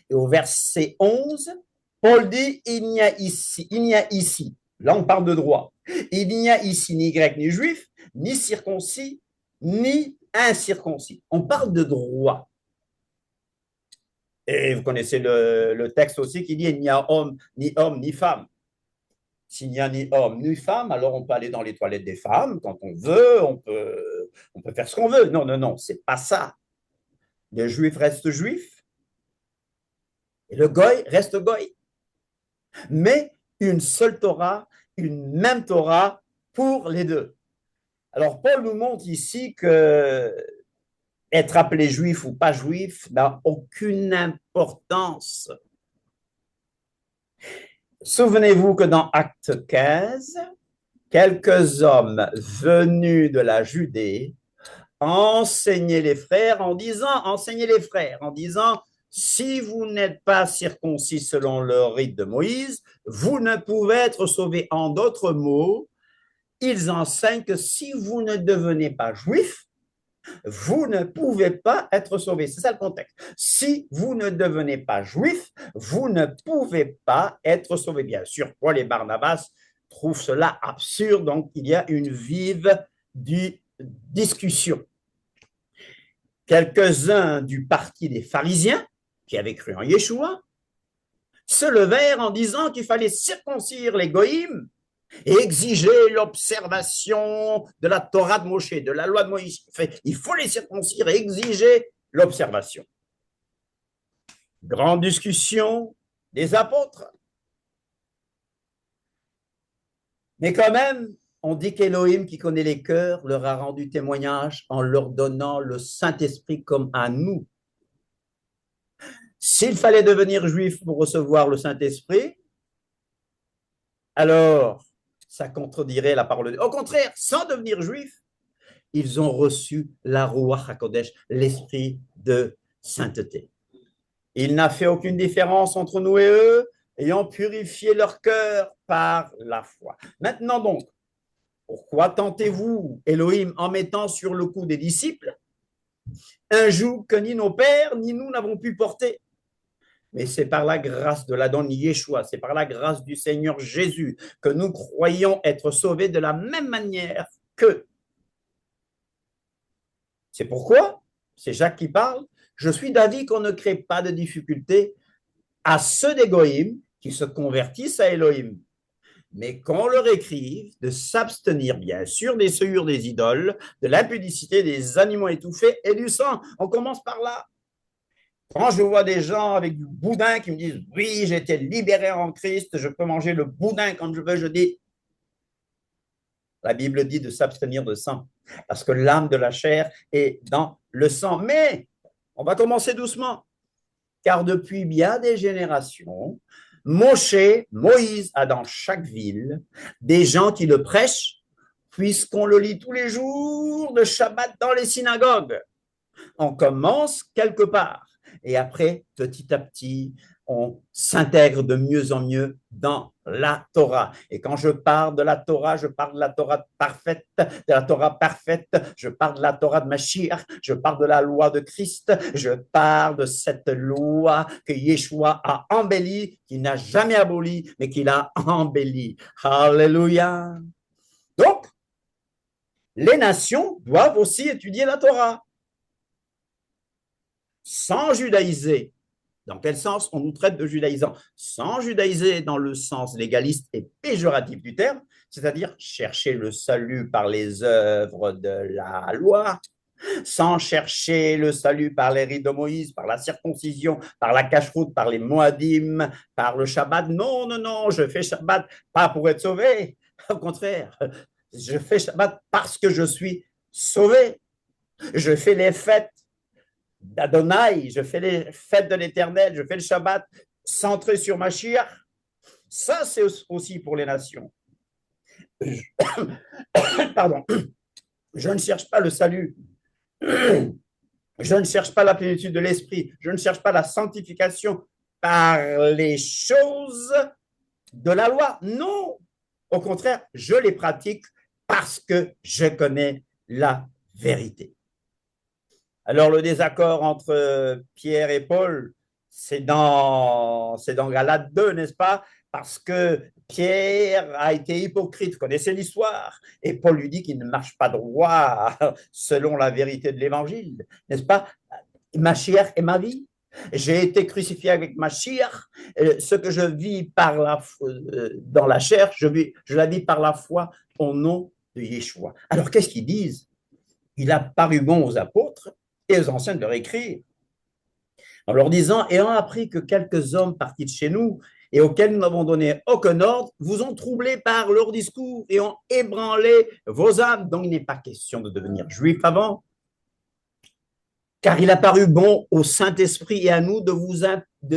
Et au verset 11, Paul dit, il n'y a ici, là on parle de droit, il n'y a ici ni grec ni juif, ni circoncis, ni incirconcis. On parle de droit. Et vous connaissez le texte aussi qui dit, il n'y a homme, ni femme. S'il n'y a ni homme ni femme, alors on peut aller dans les toilettes des femmes quand on veut, on peut faire ce qu'on veut. Non, non, non, c'est pas ça. Les juifs restent juifs et le goy reste goy. Mais une seule Torah, une même Torah pour les deux. Alors Paul nous montre ici que être appelé juif ou pas juif n'a aucune importance. Souvenez-vous que dans Acte 15, quelques hommes venus de la Judée enseignaient les frères en disant, si vous n'êtes pas circoncis selon le rite de Moïse, vous ne pouvez être sauvés. En d'autres mots, ils enseignent que si vous ne devenez pas juif, vous ne pouvez pas être sauvé. C'est ça le contexte. Si vous ne devenez pas juif, vous ne pouvez pas être sauvé. Bien sûr, Paul et Barnabas trouvent cela absurde, donc il y a une vive discussion. Quelques-uns du parti des pharisiens, qui avaient cru en Yeshua, se levèrent en disant qu'il fallait circoncire les goïms et exiger l'observation de la Torah de Moshe, de la loi de Moïse. Il faut les circoncire et exiger l'observation. Grande discussion des apôtres. Mais quand même, on dit qu'Élohim, qui connaît les cœurs, leur a rendu témoignage en leur donnant le Saint-Esprit comme à nous. S'il fallait devenir juif pour recevoir le Saint-Esprit, alors ça contredirait la parole de Dieu. Au contraire, sans devenir juif, ils ont reçu la Ruach HaKodesh, l'esprit de sainteté. Il n'a fait aucune différence entre nous et eux, ayant purifié leur cœur par la foi. Maintenant donc, pourquoi tentez-vous Elohim en mettant sur le cou des disciples un joug que ni nos pères ni nous n'avons pu porter? Mais c'est par la grâce de l'Adon Yeshua, c'est par la grâce du Seigneur Jésus que nous croyons être sauvés de la même manière qu'eux. C'est pourquoi, c'est Jacques qui parle, je suis d'avis qu'on ne crée pas de difficulté à ceux des goïms qui se convertissent à Elohim, mais qu'on leur écrive de s'abstenir bien sûr des souillures des idoles, de l'impudicité des animaux étouffés et du sang. On commence par là. Quand je vois des gens avec du boudin qui me disent « Oui, j'ai été libéré en Christ, je peux manger le boudin quand je veux », je dis « La Bible dit de s'abstenir de sang, parce que l'âme de la chair est dans le sang. » Mais on va commencer doucement, car depuis bien des générations, Moïse a dans chaque ville des gens qui le prêchent, puisqu'on le lit tous les jours de Shabbat dans les synagogues. On commence quelque part. Et après, petit à petit, on s'intègre de mieux en mieux dans la Torah. Et quand je parle de la Torah, je parle de la Torah parfaite, je parle de la Torah de Mashiach, je parle de la loi de Christ, je parle de cette loi que Yeshua a embellie, qu'il n'a jamais abolie, mais qu'il a embellie. Alléluia! Donc, les nations doivent aussi étudier la Torah. Sans judaïser. Dans quel sens on nous traite de judaïsants? Sans judaïser dans le sens légaliste et péjoratif du terme, c'est-à-dire chercher le salut par les œuvres de la loi, sans chercher le salut par les rites de Moïse, par la circoncision, par la cacheroute, par les moadim, par le Shabbat. Non, non, non, je fais Shabbat pas pour être sauvé. Au contraire, je fais Shabbat parce que je suis sauvé. Je fais les fêtes d'Adonai, je fais les fêtes de l'Éternel, je fais le Shabbat centré sur Mashiach. Ça, c'est aussi pour les nations. Pardon. Je ne cherche pas le salut. Je ne cherche pas la plénitude de l'esprit. Je ne cherche pas la sanctification par les choses de la loi. Non. Au contraire, je les pratique parce que je connais la vérité. Alors, le désaccord entre Pierre et Paul, c'est dans Galates 2, n'est-ce pas? Parce que Pierre a été hypocrite, vous connaissez l'histoire, et Paul lui dit qu'il ne marche pas droit selon la vérité de l'évangile, n'est-ce pas? Mashiach est ma vie. J'ai été crucifié avec Mashiach. Ce que je vis dans la chair, je la vis par la foi au nom de Yeshua. Alors, qu'est-ce qu'ils disent? Il a paru bon aux apôtres et aux anciens de leur écrire, en leur disant, ayant appris que quelques hommes partis de chez nous et auxquels nous n'avons donné aucun ordre, vous ont troublé par leur discours et ont ébranlé vos âmes. Donc, il n'est pas question de devenir juif avant, car il a paru bon au Saint-Esprit et à nous de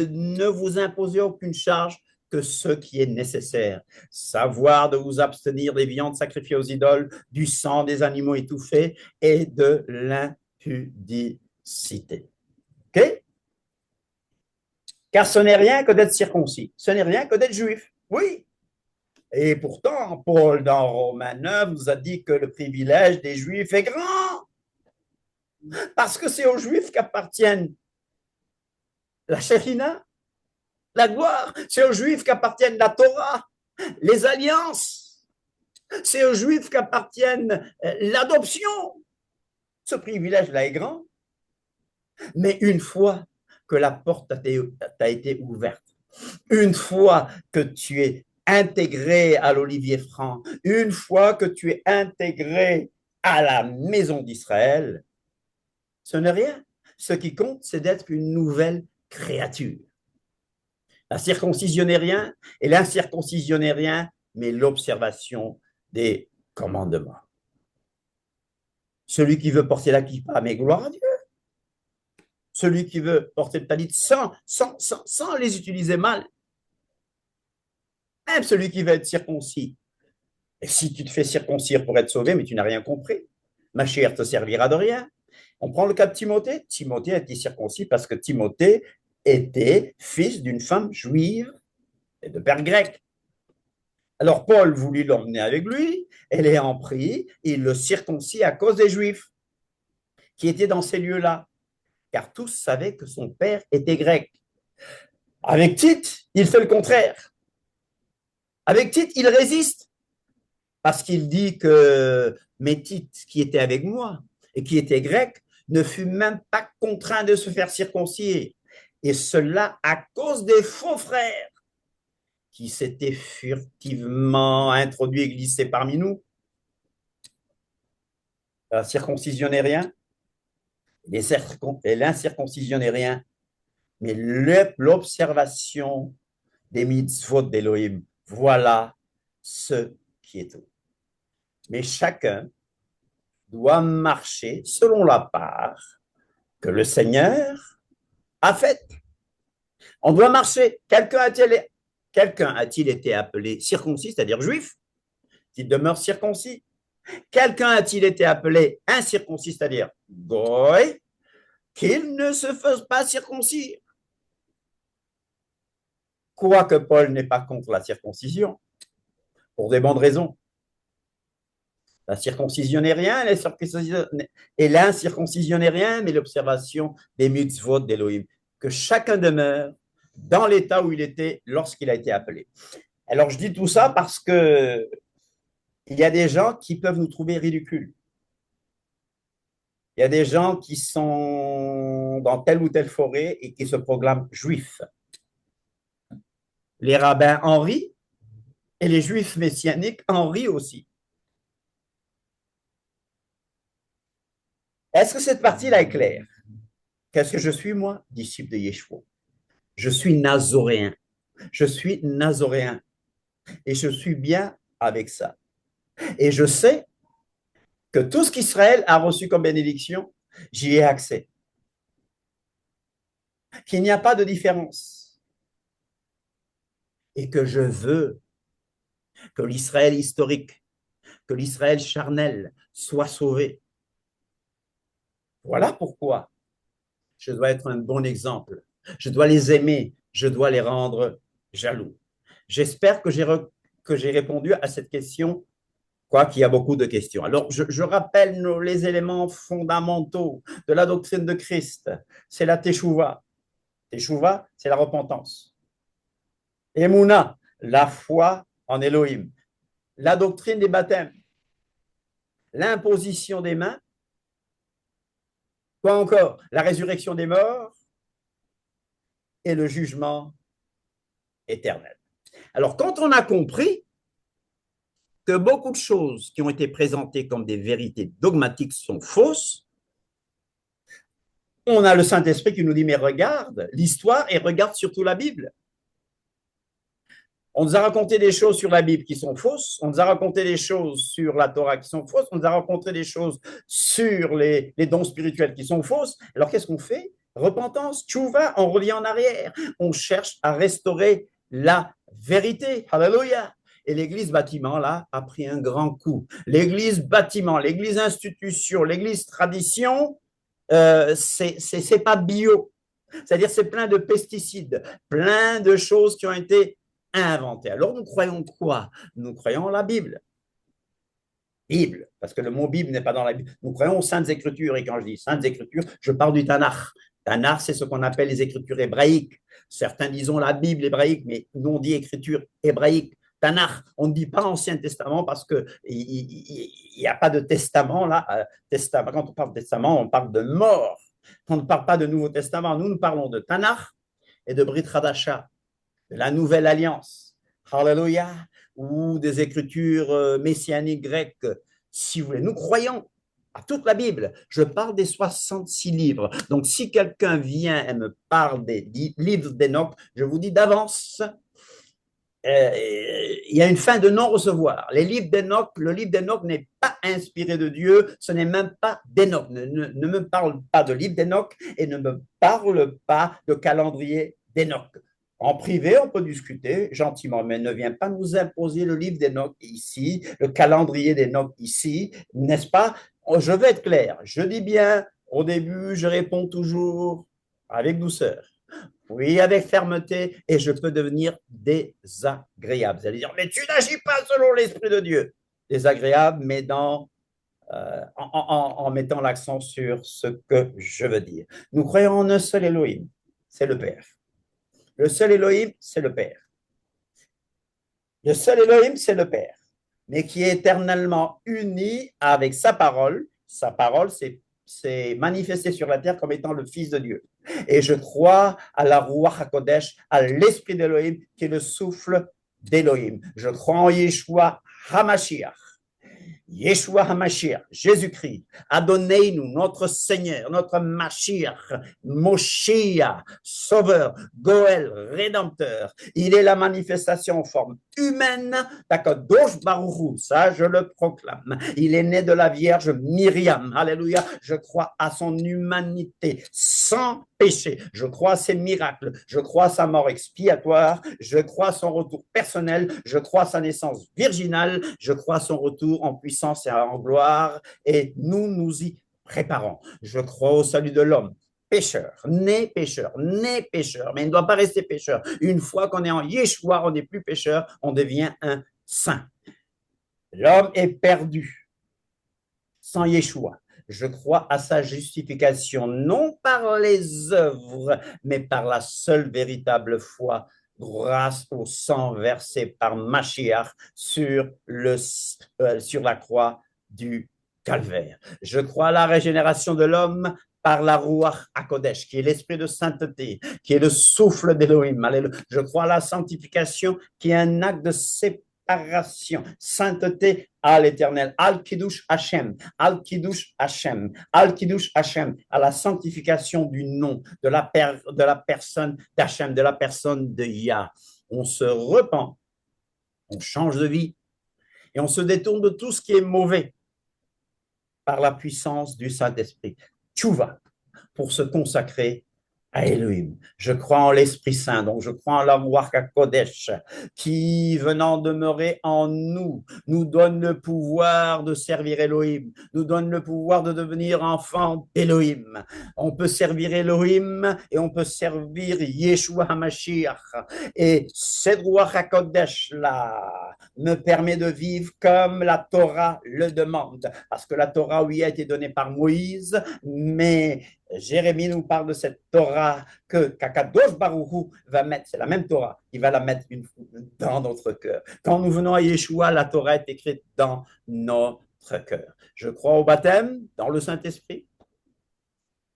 ne vous imposer aucune charge que ce qui est nécessaire. Savoir de vous abstenir des viandes sacrifiées aux idoles, du sang des animaux étouffés et de l'impudicité. OK? Car ce n'est rien que d'être circoncis. Ce n'est rien que d'être juif. Oui. Et pourtant, Paul, dans Romains 9, nous a dit que le privilège des juifs est grand. Parce que c'est aux juifs qu'appartiennent la Shekhinah, la gloire. C'est aux juifs qu'appartiennent la Torah, les alliances. C'est aux juifs qu'appartiennent l'adoption. Ce privilège-là est grand. Mais une fois que la porte t'a été ouverte, une fois que tu es intégré à l'Olivier Franc, une fois que tu es intégré à la maison d'Israël, ce n'est rien. Ce qui compte, c'est d'être une nouvelle créature. La circoncision n'est rien et l'incirconcision n'est rien, mais l'observation des commandements. Celui qui veut porter la kippa, mais gloire à Dieu. Celui qui veut porter le talit sans les utiliser mal. Même celui qui veut être circoncis. Et si tu te fais circoncire pour être sauvé, mais tu n'as rien compris, ma chère te servira de rien. On prend le cas de Timothée. Timothée a été circoncis parce que Timothée était fils d'une femme juive et de père grec. Alors Paul voulut l'emmener avec lui, et l'ayant pris, il le circoncis à cause des Juifs qui étaient dans ces lieux-là, car tous savaient que son père était grec. Avec Tite, il fait le contraire. Avec Tite, il résiste, parce qu'il dit que mais Tite, qui était avec moi et qui était grec, ne fut même pas contraint de se faire circoncire, et cela à cause des faux frères qui s'étaient furtivement introduits et glissés parmi nous. La circoncision n'est rien, et l'incirconcision n'est rien, mais l'observation des mitzvot d'Élohim, voilà ce qui est tout. Mais chacun doit marcher selon la part que le Seigneur a faite. On doit marcher. Quelqu'un a-t-il été appelé circoncis, c'est-à-dire juif, qui demeure circoncis? Quelqu'un a-t-il été appelé incirconcis, c'est-à-dire goy, qu'il ne se fasse pas circoncire? Quoique Paul n'est pas contre la circoncision, pour des bonnes raisons. La circoncision n'est rien, et l'incirconcision n'est rien, mais l'observation des mitzvot d'Élohim. Que chacun demeure dans l'état où il était lorsqu'il a été appelé. Alors, je dis tout ça parce que il y a des gens qui peuvent nous trouver ridicules. Il y a des gens qui sont dans telle ou telle forêt et qui se proclament juifs. Les rabbins en rient Et les juifs messianiques en rient aussi. Est-ce que cette partie-là est claire? Qu'est-ce que je suis, moi? Disciple de Yeshua. Je suis nazoréen. Je suis nazoréen. Et je suis bien avec ça. Et je sais que tout ce qu'Israël a reçu comme bénédiction, j'y ai accès. Qu'il n'y a pas de différence. Et que je veux que l'Israël historique, que l'Israël charnel soit sauvé. Voilà pourquoi je dois être un bon exemple. Je dois les aimer. Je dois les rendre jaloux. J'espère que j'ai répondu à cette question, quoi qu'il y a beaucoup de questions. Alors, je rappelle les éléments fondamentaux de la doctrine de Christ. C'est la Teshuvah. Teshuvah, c'est la repentance. Emouna, la foi en Elohim. La doctrine des baptêmes. L'imposition des mains. Quoi encore? La résurrection des morts et le jugement éternel. Alors, quand on a compris que beaucoup de choses qui ont été présentées comme des vérités dogmatiques sont fausses, on a le Saint-Esprit qui nous dit, mais regarde l'histoire et regarde surtout la Bible. On nous a raconté des choses sur la Bible qui sont fausses, on nous a raconté des choses sur la Torah qui sont fausses, on nous a raconté des choses sur les dons spirituels qui sont fausses. Alors qu'est-ce qu'on fait? Repentance, tchouva, on revient en arrière. On cherche à restaurer la vérité. Alléluia. Et l'église bâtiment, là, a pris un grand coup. L'église bâtiment, l'église institution, l'église tradition, c'est pas bio. C'est-à-dire c'est plein de pesticides, plein de choses qui ont été inventées. Alors nous croyons quoi? Nous croyons la Bible. Bible, parce que le mot Bible n'est pas dans la Bible. Nous croyons aux Saintes Écritures, et quand je dis Saintes Écritures, je parle du Tanakh. Tanakh, c'est ce qu'on appelle les Écritures hébraïques. Certains disent la Bible hébraïque, mais nous on dit Écriture hébraïque. Tanakh, on ne dit pas Ancien Testament parce qu'il n'y a pas de testament là. Testament, quand on parle de testament, on parle de mort. On ne parle pas de Nouveau Testament. Nous parlons de Tanakh et de Brit Hadasha, de la Nouvelle Alliance. Hallelujah. Ou des écritures messianiques grecques, si vous voulez. Nous croyons à toute la Bible. Je parle des 66 livres. Donc, si quelqu'un vient et me parle des livres d'Enoch, je vous dis d'avance, il y a une fin de non-recevoir. Les livres d'Enoch, le livre d'Enoch n'est pas inspiré de Dieu, ce n'est même pas d'Enoch. Ne me parle pas de livre d'Enoch et ne me parle pas de calendrier d'Enoch. En privé, on peut discuter gentiment, mais ne viens pas nous imposer le livre d'Enoch ici, le calendrier d'Enoch ici, n'est-ce pas? Je vais être clair. Je dis bien, au début, je réponds toujours avec douceur. Oui, avec fermeté, et je peux devenir désagréable. Vous allez dire, mais tu n'agis pas selon l'Esprit de Dieu. Désagréable, mais en mettant l'accent sur ce que je veux dire. Nous croyons en un seul Elohim, c'est le Père. Le seul Elohim, c'est le Père. Le seul Elohim, c'est le Père, mais qui est éternellement uni avec sa parole. Sa parole, c'est manifesté sur la terre comme étant le Fils de Dieu. Et je crois à la Ruach HaKodesh, à l'Esprit d'Elohim, qui est le souffle d'Elohim. Je crois en Yeshua HaMashiach. Yeshua HaMashiach, Jésus-Christ, Adonai-nous, notre Seigneur, notre Mashiach, Moshiach, Sauveur, Goël, Rédempteur. Il est la manifestation en forme humaine d'Akadosh Baruch Hu, ça je le proclame. Il est né de la Vierge Myriam, alléluia. Je crois à son humanité sans péché. Je crois à ses miracles. Je crois à sa mort expiatoire. Je crois à son retour personnel. Je crois à sa naissance virginale. Je crois à son retour en puissance et en gloire. Et nous nous y préparons. Je crois au salut de l'homme. Pécheur, né pécheur, mais il ne doit pas rester pécheur. Une fois qu'on est en Yeshua, on n'est plus pécheur, on devient un saint. L'homme est perdu sans Yeshua. Je crois à sa justification, non par les œuvres, mais par la seule véritable foi, grâce au sang versé par Mashiach sur la croix du calvaire. Je crois à la régénération de l'homme par la Ruach HaKodesh, qui est l'esprit de sainteté, qui est le souffle d'Elohim. Je crois à la sanctification, qui est un acte de séparation séparation, sainteté à l'Éternel. Al-Kiddush Hashem, Al-Kiddush Hashem, Al-Kiddush Hashem, à la sanctification du nom, de la personne d'Hachem, de la personne de Yah. On se repent, on change de vie et on se détourne de tout ce qui est mauvais par la puissance du Saint-Esprit. Tchouva, pour se consacrer à Elohim. Je crois en l'Esprit Saint, donc je crois en la Ruach HaKodesh, qui, venant demeurer en nous, nous donne le pouvoir de servir Elohim, nous donne le pouvoir de devenir enfant d'Elohim. On peut servir Elohim et on peut servir Yeshua HaMashiach. Et cette Ruach HaKodesh-là me permet de vivre comme la Torah le demande, parce que la Torah, oui, a été donnée par Moïse, mais Jérémie nous parle de cette Torah que Kakadosh Baruchou va mettre, c'est la même Torah, il va la mettre dans notre cœur. Quand nous venons à Yeshua, la Torah est écrite dans notre cœur. Je crois au baptême, dans le Saint-Esprit,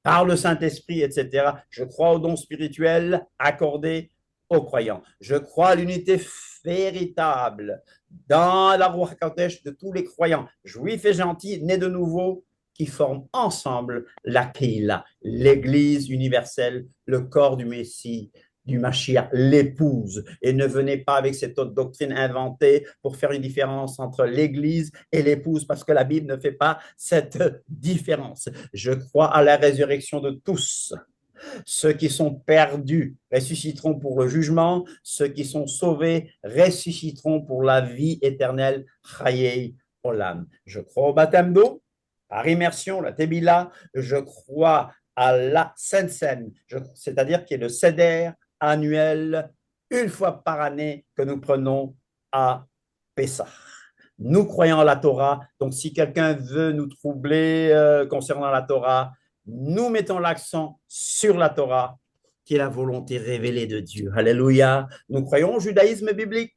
par le Saint-Esprit, etc. Je crois aux dons spirituels accordés aux croyants. Je crois à l'unité véritable dans la Ruach HaKodesh de tous les croyants, juifs et gentils, nés de nouveau, qui forment ensemble la Keïla, l'Église universelle, le corps du Messie, du Mashiach, l'épouse. Et ne venez pas avec cette autre doctrine inventée pour faire une différence entre l'Église et l'épouse, parce que la Bible ne fait pas cette différence. Je crois à la résurrection de tous. Ceux qui sont perdus ressusciteront pour le jugement, ceux qui sont sauvés ressusciteront pour la vie éternelle. Chayei Olam. Je crois au baptême d'eau, par immersion, la Tébila. Je crois à la Sainte Seine, c'est-à-dire qui est le Seder annuel, une fois par année, que nous prenons à Pessah. Nous croyons à la Torah, donc si quelqu'un veut nous troubler concernant la Torah, nous mettons l'accent sur la Torah, qui est la volonté révélée de Dieu. Alléluia. Nous croyons au judaïsme biblique.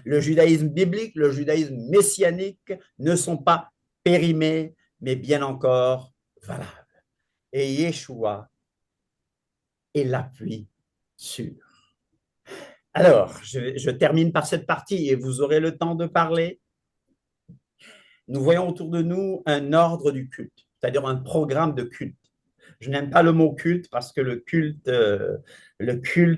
Le judaïsme biblique, le judaïsme messianique ne sont pas périmés, mais bien encore valables. Et Yeshua est l'appui sûr. Alors, je termine par cette partie et vous aurez le temps de parler. Nous voyons autour de nous un ordre du culte, c'est-à-dire un programme de culte. Je n'aime pas le mot culte parce que le culte,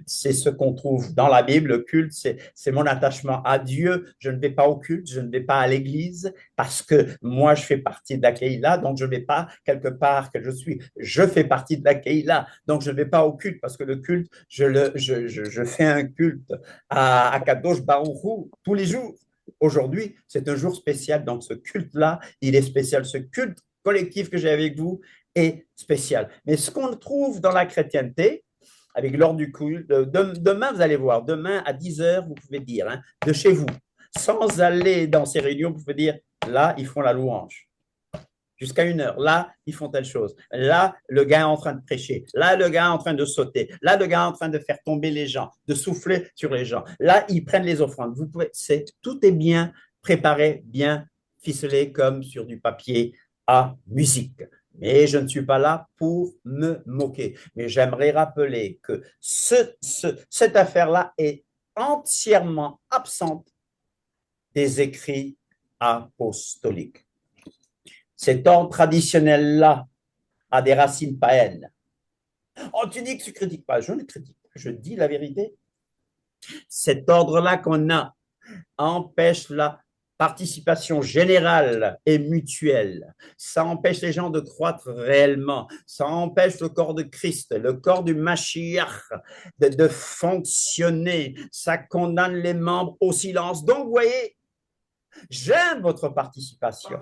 c'est ce qu'on trouve dans la Bible. Le culte, c'est mon attachement à Dieu. Je ne vais pas au culte, je ne vais pas à l'église parce que moi, je fais partie de la Keïla, donc je ne vais pas quelque part que je suis. Je fais partie de la Keïla, donc je ne vais pas au culte parce que le culte, je fais un culte à Kadosh Baruchou tous les jours. Aujourd'hui, c'est un jour spécial, donc ce culte-là, il est spécial. Ce culte collectif que j'ai avec vous est spécial. Mais ce qu'on trouve dans la chrétienté, avec l'ordre du culte, demain, vous allez voir, demain à 10h, vous pouvez dire, hein, de chez vous, sans aller dans ces réunions, vous pouvez dire, là, ils font la louange. Jusqu'à 1h, là, ils font telle chose. Là, le gars est en train de prêcher. Là, le gars est en train de sauter. Là, le gars est en train de faire tomber les gens, de souffler sur les gens. Là, ils prennent les offrandes. Vous pouvez, tout est bien préparé, bien ficelé comme sur du papier à musique. Mais je ne suis pas là pour me moquer. Mais j'aimerais rappeler que cette affaire-là est entièrement absente des écrits apostoliques. Cet ordre traditionnel-là a des racines païennes. Oh, tu dis que tu ne critiques pas. Je ne critique pas. Je dis la vérité. Cet ordre-là qu'on a empêche la participation générale et mutuelle. Ça empêche les gens de croître réellement. Ça empêche le corps de Christ, le corps du Mashiach de fonctionner. Ça condamne les membres au silence. Donc, vous voyez, j'aime votre participation.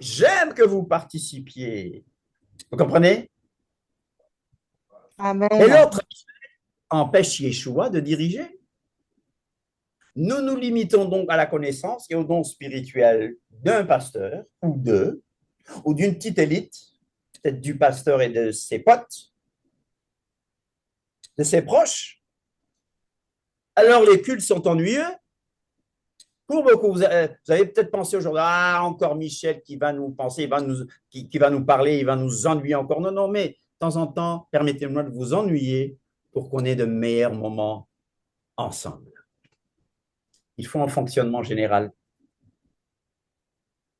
J'aime que vous participiez. Vous comprenez? Amen. Et l'autre empêche Yeshua de diriger. Nous nous limitons donc à la connaissance et au don spirituel d'un pasteur ou deux, ou d'une petite élite, peut-être du pasteur et de ses potes, de ses proches. Alors les cultes sont ennuyeux. Pour beaucoup, vous avez peut-être pensé aujourd'hui, ah, encore Michel qui va nous penser, qui va nous parler, il va nous ennuyer encore. Non, non, mais de temps en temps, permettez-moi de vous ennuyer pour qu'on ait de meilleurs moments ensemble. Il faut un fonctionnement général,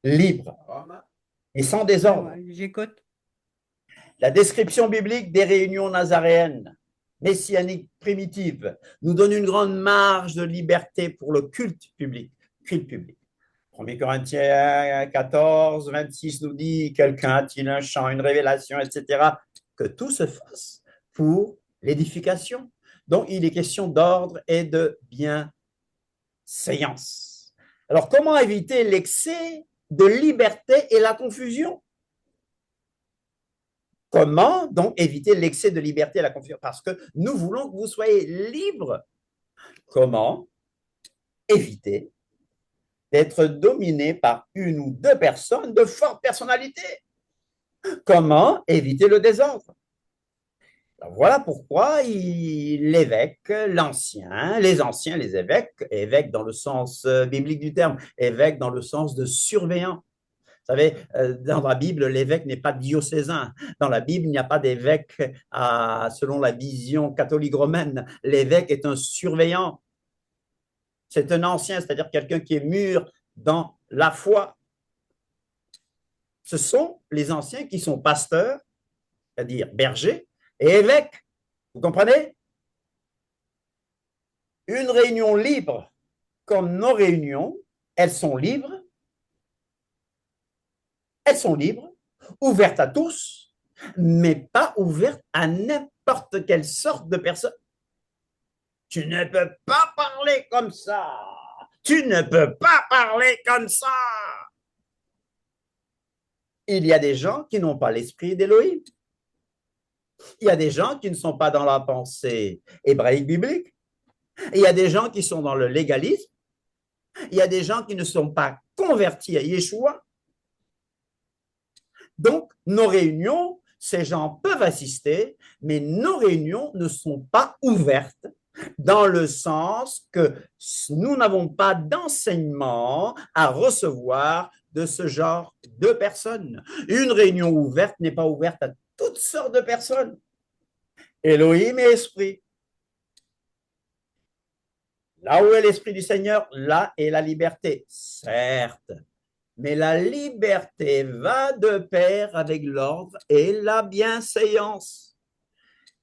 libre et sans Ouais, désordre. ouais, j'écoute. La description biblique des réunions nazaréennes, messianiques primitives, nous donne une grande marge de liberté pour le culte public. Culte public. 1 Corinthiens 14, 26 nous dit, quelqu'un a-t-il un chant, une révélation, etc. Que tout se fasse pour l'édification. Donc, il est question d'ordre et de bienséance. Alors, comment éviter l'excès de liberté et la confusion? Comment donc éviter l'excès de liberté et la confusion? Parce que nous voulons que vous soyez libres. Comment éviter d'être dominé par une ou deux personnes de forte personnalité? Comment éviter le désordre? Alors voilà pourquoi l'évêque, les anciens, les évêques, évêques dans le sens biblique du terme, évêques dans le sens de surveillant. Vous savez, dans la Bible, l'évêque n'est pas diocésain. Dans la Bible, il n'y a pas d'évêque selon la vision catholique romaine. L'évêque est un surveillant. C'est un ancien, c'est-à-dire quelqu'un qui est mûr dans la foi. Ce sont les anciens qui sont pasteurs, c'est-à-dire bergers, et évêques. Vous comprenez? Une réunion libre, comme nos réunions, elles sont libres, ouvertes à tous, mais pas ouvertes à n'importe quelle sorte de personne. Tu ne peux pas parler comme ça. Tu ne peux pas parler comme ça. Il y a des gens qui n'ont pas l'esprit d'Élohim. Il y a des gens qui ne sont pas dans la pensée hébraïque biblique. Il y a des gens qui sont dans le légalisme. Il y a des gens qui ne sont pas convertis à Yeshua. Donc, nos réunions, ces gens peuvent assister, mais nos réunions ne sont pas ouvertes dans le sens que nous n'avons pas d'enseignement à recevoir de ce genre de personnes. Une réunion ouverte n'est pas ouverte à toutes sortes de personnes. Elohim et esprit. Là où est l'esprit du Seigneur, là est la liberté, certes. Mais la liberté va de pair avec l'ordre et la bienséance.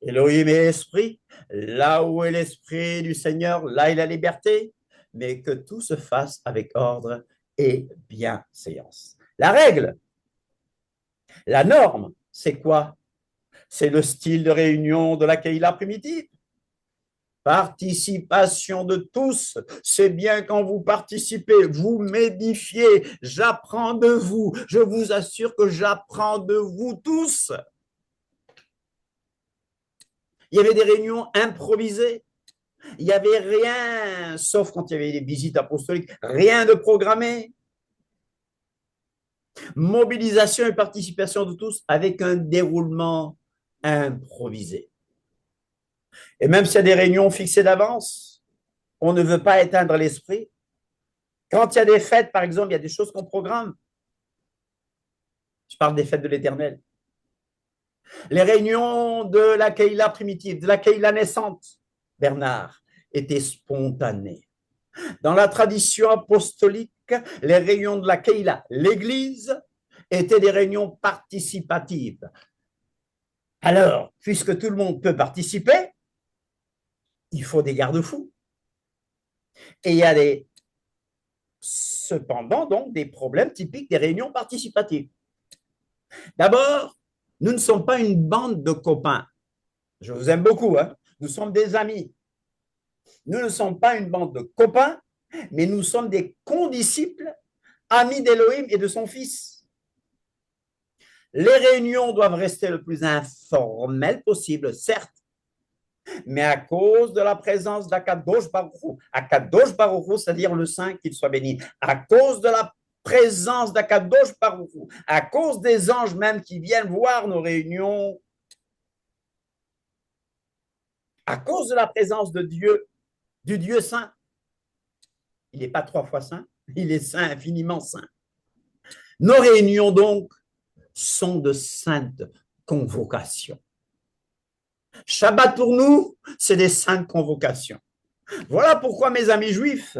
Elohim et esprit, là où est l'esprit du Seigneur, là est la liberté, mais que tout se fasse avec ordre et bienséance. La règle, la norme, c'est quoi? C'est le style de réunion de la Keïla primitive. Participation de tous, c'est bien quand vous participez, vous m'édifiez, j'apprends de vous, je vous assure que j'apprends de vous tous. Il y avait des réunions improvisées, il n'y avait rien, sauf quand il y avait des visites apostoliques, rien de programmé. Mobilisation et participation de tous avec un déroulement improvisé. Et même s'il y a des réunions fixées d'avance, on ne veut pas éteindre l'esprit. Quand il y a des fêtes, par exemple, il y a des choses qu'on programme. Je parle des fêtes de l'Éternel. Les réunions de la Keïla primitive, de la Keïla naissante, Bernard, étaient spontanées. Dans la tradition apostolique, les réunions de la Keïla, l'Église, étaient des réunions participatives. Alors, puisque tout le monde peut participer, il faut des garde-fous. Et il y a cependant donc des problèmes typiques des réunions participatives. D'abord, nous ne sommes pas une bande de copains. Je vous aime beaucoup, hein? Nous sommes des amis. Nous ne sommes pas une bande de copains, mais nous sommes des condisciples, amis d'Élohim et de son Fils. Les réunions doivent rester le plus informelles possible, certes, mais à cause de la présence d'Akadosh Baruch Hu, Akadosh Baruch Hu, c'est-à-dire le Saint, qu'il soit béni, à cause de la présence d'Akadosh Baruch Hu, à cause des anges même qui viennent voir nos réunions, à cause de la présence de Dieu, du Dieu saint. Il n'est pas 3 fois saint, il est saint, infiniment saint. Nos réunions, donc, sont de saintes convocations. Shabbat pour nous, c'est des saintes convocations. Voilà pourquoi, mes amis juifs,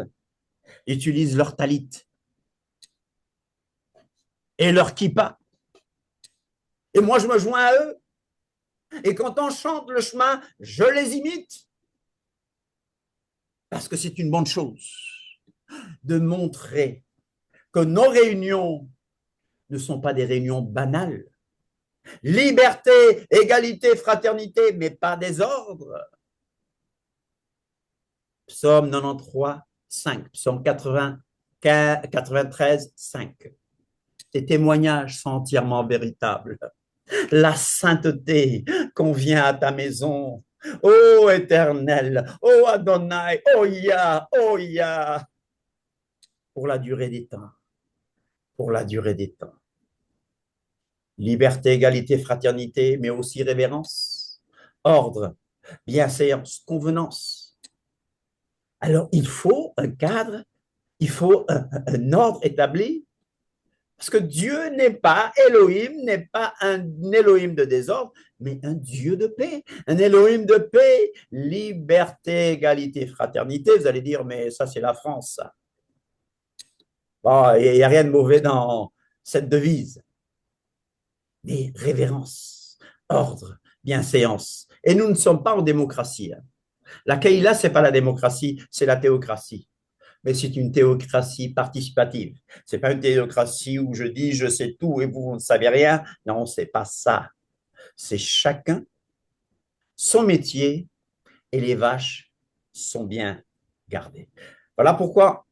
utilisent leur talit et leur kippa. Et moi, je me joins à eux. Et quand on chante le chemin, je les imite. Parce que c'est une bonne chose de montrer que nos réunions ne sont pas des réunions banales. Liberté, égalité, fraternité, mais pas désordre. Psaume 93, 5. Psaume 93, 5. Ces témoignages sont entièrement véritables. La sainteté convient à ta maison. Ô Éternel, ô Adonai, ô Yah, ô Yah, pour la durée des temps, pour la durée des temps. Liberté, égalité, fraternité, mais aussi révérence, ordre, bienséance, convenance. Alors, il faut un cadre, il faut un ordre établi, parce que Dieu n'est pas, Elohim n'est pas un Elohim de désordre, mais un Dieu de paix, un Elohim de paix, liberté, égalité, fraternité. Vous allez dire, mais ça, c'est la France, ça. Bon, il n'y a rien de mauvais dans cette devise. Mais révérence, ordre, bienséance. Et nous ne sommes pas en démocratie. La Kaïla, ce n'est pas la démocratie, c'est la théocratie. Mais c'est une théocratie participative. Ce n'est pas une théocratie où je dis je sais tout et vous ne savez rien. Non, ce n'est pas ça. C'est chacun son métier et les vaches sont bien gardées. Voilà pourquoi,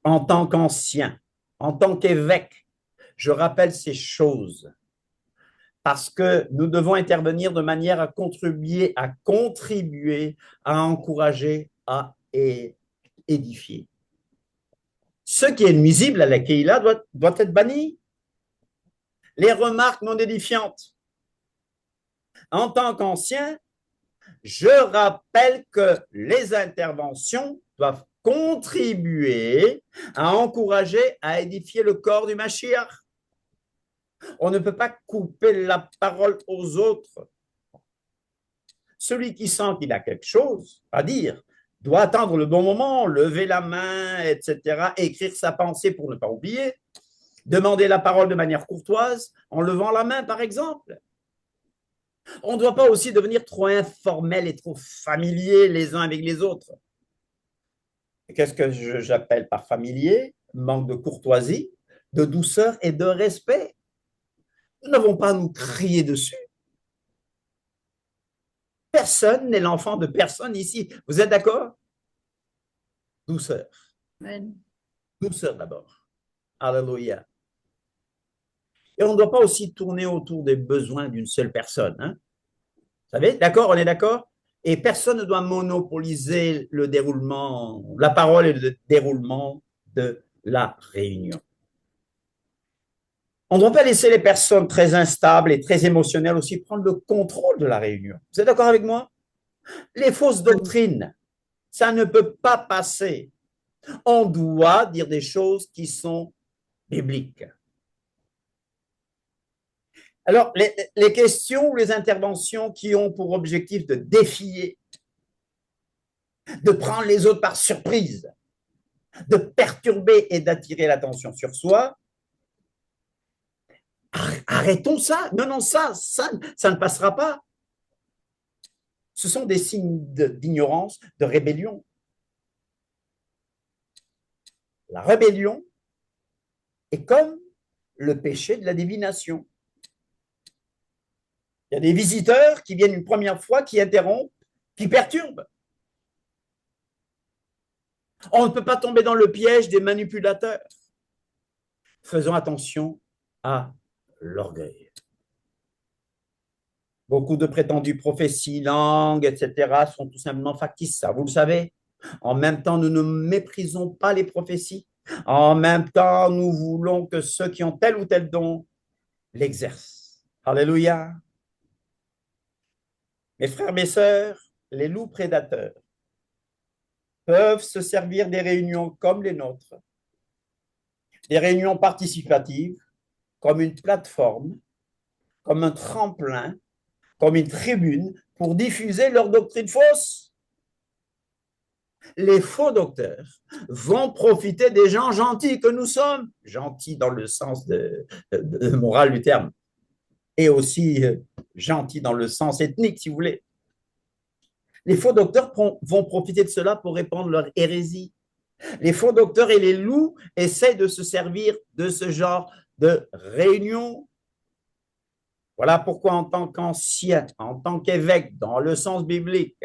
en tant qu'ancien, en tant qu'évêque, je rappelle ces choses parce que nous devons intervenir de manière à contribuer, à encourager, à édifier. Ce qui est nuisible à la Keïla doit être banni. Les remarques non édifiantes. En tant qu'ancien, je rappelle que les interventions doivent contribuer à encourager, à édifier le corps du Mashiach. On ne peut pas couper la parole aux autres. Celui qui sent qu'il a quelque chose à dire doit attendre le bon moment, lever la main, etc., écrire sa pensée pour ne pas oublier, demander la parole de manière courtoise en levant la main, par exemple. On ne doit pas aussi devenir trop informel et trop familier les uns avec les autres. Qu'est-ce que j'appelle par familier? Manque de courtoisie, de douceur et de respect. Nous n'avons pas à nous crier dessus. Personne n'est l'enfant de personne ici. Vous êtes d'accord? Douceur. Amen. Douceur d'abord. Alléluia. Et on ne doit pas aussi tourner autour des besoins d'une seule personne. Hein? Vous savez, d'accord? On est d'accord? Et personne ne doit monopoliser le déroulement, la parole et le déroulement de la réunion. On ne doit pas laisser les personnes très instables et très émotionnelles aussi prendre le contrôle de la réunion. Vous êtes d'accord avec moi? Les fausses doctrines, ça ne peut pas passer. On doit dire des choses qui sont bibliques. Alors, les questions ou les interventions qui ont pour objectif de défier, de prendre les autres par surprise, de perturber et d'attirer l'attention sur soi, arrêtons ça. Non, ça ne passera pas. Ce sont des signes d'ignorance, de rébellion. La rébellion est comme le péché de la divination. Il y a des visiteurs qui viennent une première fois, qui interrompent, qui perturbent. On ne peut pas tomber dans le piège des manipulateurs. Faisons attention à l'orgueil. Beaucoup de prétendues prophéties, langues, etc. sont tout simplement factices, ça, vous le savez. En même temps, nous ne méprisons pas les prophéties. En même temps, nous voulons que ceux qui ont tel ou tel don l'exercent. Alléluia. Mes frères, mes sœurs, les loups prédateurs peuvent se servir des réunions comme les nôtres, des réunions participatives, comme une plateforme, comme un tremplin, comme une tribune pour diffuser leur doctrine fausse. Les faux docteurs vont profiter des gens gentils que nous sommes, gentils dans le sens moral du terme, et aussi gentils dans le sens ethnique, si vous voulez. Les faux docteurs vont profiter de cela pour répandre leur hérésie. Les faux docteurs et les loups essaient de se servir de ce genre de réunion. Voilà pourquoi, en tant qu'ancien, en tant qu'évêque, dans le sens biblique,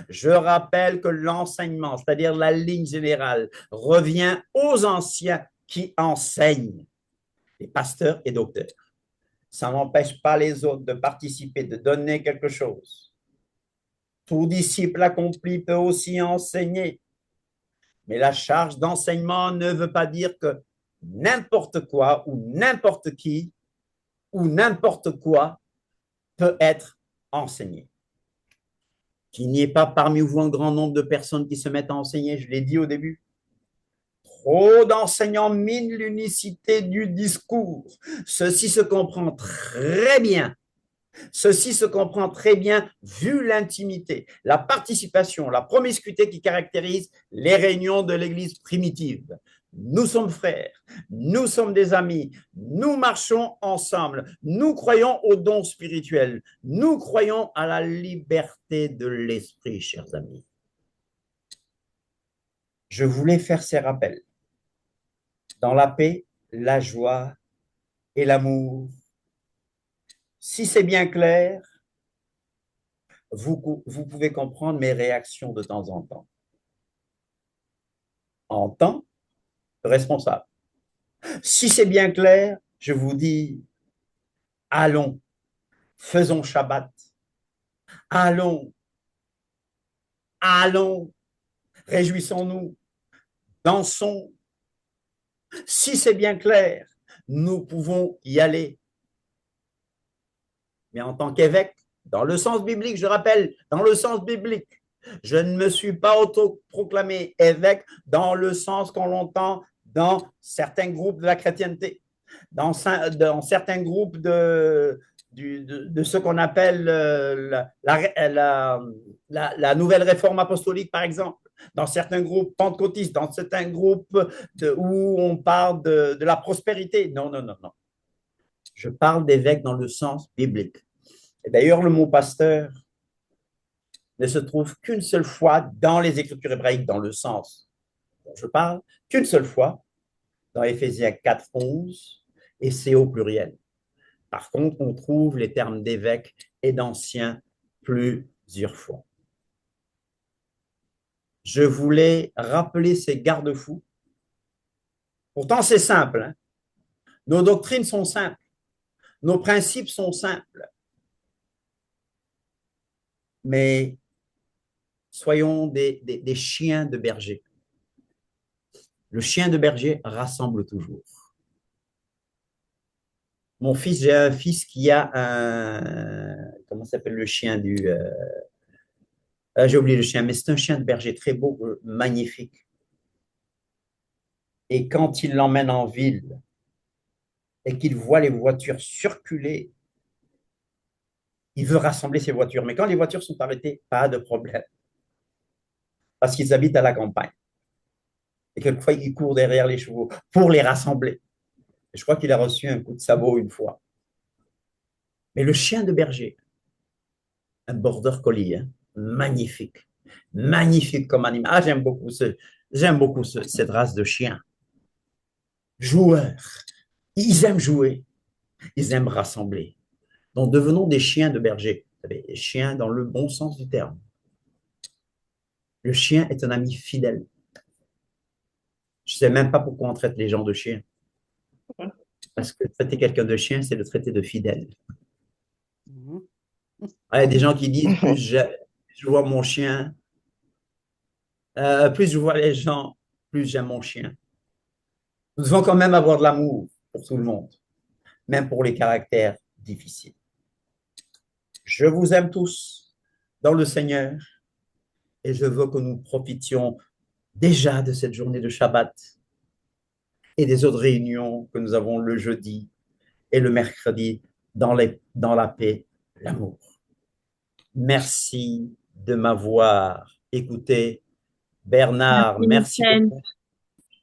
je rappelle que l'enseignement, c'est-à-dire la ligne générale, revient aux anciens qui enseignent, les pasteurs et docteurs. Ça n'empêche pas les autres de participer, de donner quelque chose. Tout disciple accompli peut aussi enseigner. Mais la charge d'enseignement ne veut pas dire que n'importe quoi ou n'importe qui ou n'importe quoi peut être enseigné. Qu'il n'y ait pas parmi vous un grand nombre de personnes qui se mettent à enseigner, je l'ai dit au début. Trop d'enseignants minent l'unicité du discours. Ceci se comprend très bien. Ceci se comprend très bien vu l'intimité, la participation, la promiscuité qui caractérise les réunions de l'Église primitive. Nous sommes frères, nous sommes des amis, nous marchons ensemble, nous croyons aux dons spirituels, nous croyons à la liberté de l'esprit, chers amis. Je voulais faire ces rappels dans la paix, la joie et l'amour. Si c'est bien clair, vous pouvez comprendre mes réactions de temps en temps. En tant que responsable. Si c'est bien clair, je vous dis, allons, faisons Shabbat. Allons, allons, réjouissons-nous, dansons. Si c'est bien clair, nous pouvons y aller. Mais en tant qu'évêque, dans le sens biblique, je rappelle, dans le sens biblique, je ne me suis pas autoproclamé évêque dans le sens qu'on l'entend dans certains groupes de la chrétienté, dans certains groupes de ce qu'on appelle la nouvelle réforme apostolique, par exemple, dans certains groupes pentecôtistes, dans certains groupes où on parle de la prospérité. Non, non, non, non. Je parle d'évêque dans le sens biblique. Et d'ailleurs, le mot pasteur ne se trouve qu'une seule fois dans les Écritures hébraïques, dans le sens dont je parle, qu'une seule fois, dans Éphésiens 4, 11, et c'est au pluriel. Par contre, on trouve les termes d'évêque et d'ancien plusieurs fois. Je voulais rappeler ces garde-fous. Pourtant, c'est simple. Hein? Nos doctrines sont simples. Nos principes sont simples. Mais soyons des chiens de berger. Le chien de berger rassemble toujours. Mon fils, j'ai un fils qui a comment s'appelle le chien j'ai oublié le chien, mais c'est un chien de berger très beau, magnifique. Et quand il l'emmène en ville et qu'il voit les voitures circuler, il veut rassembler ces voitures. Mais quand les voitures sont arrêtées, pas de problème. Parce qu'ils habitent à la campagne. Et quelquefois, il court derrière les chevaux pour les rassembler. Et je crois qu'il a reçu un coup de sabot une fois. Mais le chien de berger, un border collie, hein, magnifique. Magnifique comme animal. Ah, j'aime beaucoup cette race de chiens. Joueurs. Ils aiment jouer. Ils aiment rassembler. Donc, devenons des chiens de berger. Des chiens dans le bon sens du terme. Le chien est un ami fidèle. Je ne sais même pas pourquoi on traite les gens de chiens. Parce que traiter quelqu'un de chien, c'est le traiter de fidèle. Il y a des gens qui disent, plus je vois mon chien, plus je vois les gens, plus j'aime mon chien. Nous devons quand même avoir de l'amour pour tout le monde, même pour les caractères difficiles. Je vous aime tous dans le Seigneur et je veux que nous profitions déjà de cette journée de Shabbat et des autres réunions que nous avons le jeudi et le mercredi dans la paix, l'amour. Merci de m'avoir écouté Bernard, Merci, merci Michel. beaucoup.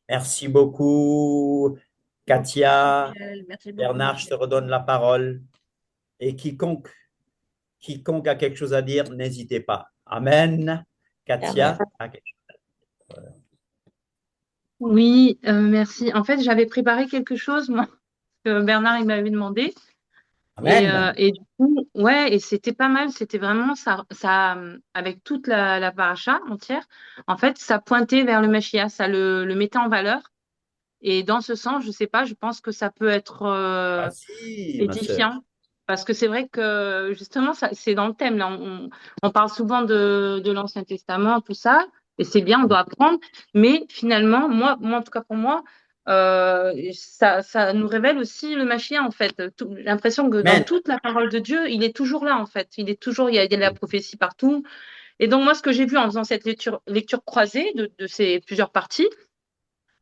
Merci beaucoup, Merci, Katia. Michel. Merci beaucoup, Bernard, je te Michel. redonne la parole. Et quiconque a quelque chose à dire, n'hésitez pas. Amen. Amen. Katia, a quelque Oui, merci. En fait, j'avais préparé quelque chose, moi, que Bernard il m'avait demandé. Amen. Et du coup, ouais, et c'était pas mal. C'était vraiment avec toute la paracha entière. En fait, ça pointait vers le Meshiach, ça le mettait en valeur. Et dans ce sens, je sais pas, je pense que ça peut être Ah si, ma sœur. édifiant. Parce que c'est vrai que justement, ça, c'est dans le thème. Là, on parle souvent de l'Ancien Testament, tout ça, et c'est bien, on doit apprendre. Mais finalement, moi en tout cas pour moi, ça nous révèle aussi le Machien, en fait. J'ai l'impression que dans Amen. toute la parole de Dieu, il est toujours là, en fait. Il est toujours, il y a de la prophétie partout. Et donc, moi, ce que j'ai vu en faisant cette lecture croisée de ces plusieurs parties,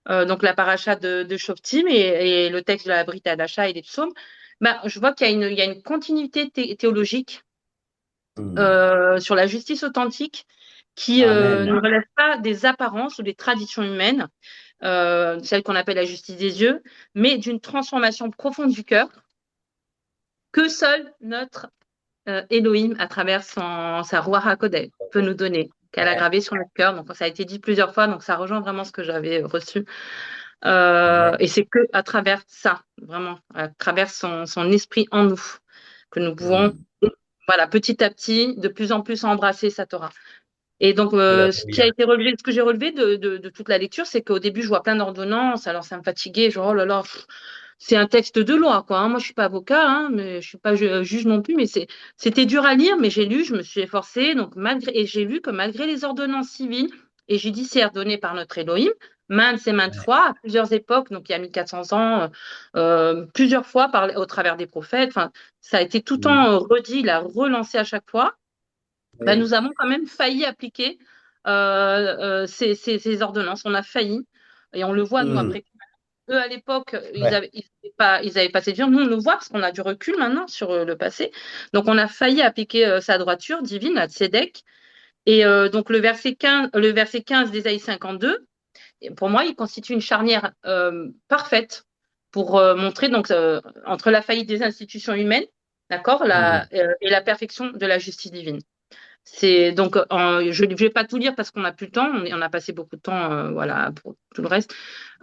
donc la paracha de Shoftim et le texte de la Brite Hadasha et des psaumes, ben, je vois qu'il y a une continuité théologique Hmm. sur la justice authentique qui ne Amen. relève pas des apparences ou des traditions humaines, celle qu'on appelle la justice des yeux, mais d'une transformation profonde du cœur que seul notre Elohim, à travers sa Ruach HaKodesh, peut nous donner, qu'elle a Amen. gravé sur notre cœur. Donc, ça a été dit plusieurs fois, donc ça rejoint vraiment ce que j'avais reçu. Amen. Et c'est que à travers ça, vraiment, à travers son esprit en nous, que nous pouvons, Hmm. voilà, petit à petit, de plus en plus embrasser sa Torah. Et donc, ce qui a Alléluia. été relevé, ce que j'ai relevé de toute la lecture, c'est qu'au début, je vois plein d'ordonnances, alors ça me fatiguait, genre, oh là là, c'est un texte de loi, quoi, hein. Moi, je suis pas avocat, hein, mais je suis pas juge non plus, mais c'était dur à lire, mais j'ai lu, je me suis efforcée, donc et j'ai vu que malgré les ordonnances civiles et judiciaires données par notre Elohim, maintes et maintes Ouais. fois, à plusieurs époques, donc il y a 1400 ans, plusieurs fois au travers des prophètes, enfin, ça a été tout le Hmm. temps redit, il a relancé à chaque fois. Ben, Oui. nous avons quand même failli appliquer ces ordonnances. On a failli, et on le voit, nous, Hmm. après. Eux, à l'époque, Ouais. ils avaient pas cette vision. Nous, on le voit parce qu'on a du recul maintenant sur le passé. Donc, on a failli appliquer sa droiture divine, la Tzedek. Et donc, le verset 15 d'Ésaïe 52, pour moi, il constitue une charnière parfaite pour montrer donc entre la faillite des institutions humaines, d'accord, Hmm. et la perfection de la justice divine. C'est donc, je ne vais pas tout lire parce qu'on n'a plus le temps. On a passé beaucoup de temps, voilà, pour tout le reste.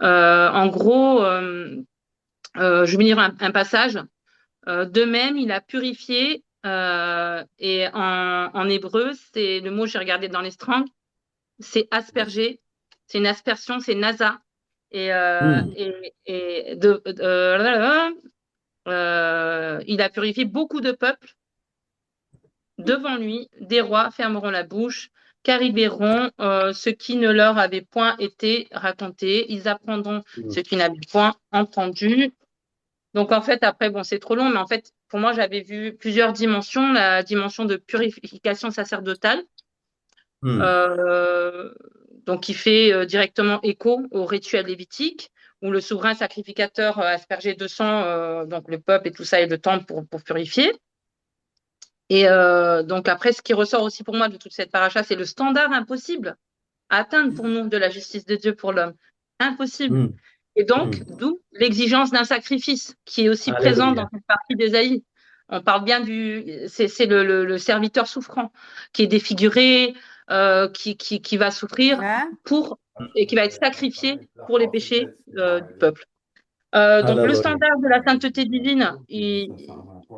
En gros, je vais lire un passage. De même, il a purifié, et en hébreu, c'est le mot que j'ai regardé dans les Strong, c'est asperger, c'est une aspersion, c'est nasa. Et, Hmm. il a purifié beaucoup de peuples devant lui, des rois fermeront la bouche, car ils verront ce qui ne leur avait point été raconté. Ils apprendront Hmm. ce qu'ils n'avaient point entendu. Donc, en fait, après, bon, c'est trop long, mais en fait, pour moi, j'avais vu plusieurs dimensions. La dimension de purification sacerdotale, Hmm. euh, donc qui fait directement écho au rituel lévitique, où le souverain sacrificateur aspergeait de sang, donc le peuple et tout ça, et le temple pour purifier. Et donc après, ce qui ressort aussi pour moi de toute cette paracha, c'est le standard impossible à atteindre pour nous de la justice de Dieu pour l'homme. Impossible. Hmm. Et donc, Hmm. d'où l'exigence d'un sacrifice qui est aussi présent dans Alléluia. cette partie d'Ésaïe. On parle bien c'est le serviteur souffrant qui est défiguré, qui va souffrir Hein? pour, et qui va être sacrifié pour les péchés du peuple. Donc, le Alléluia. standard de la sainteté divine,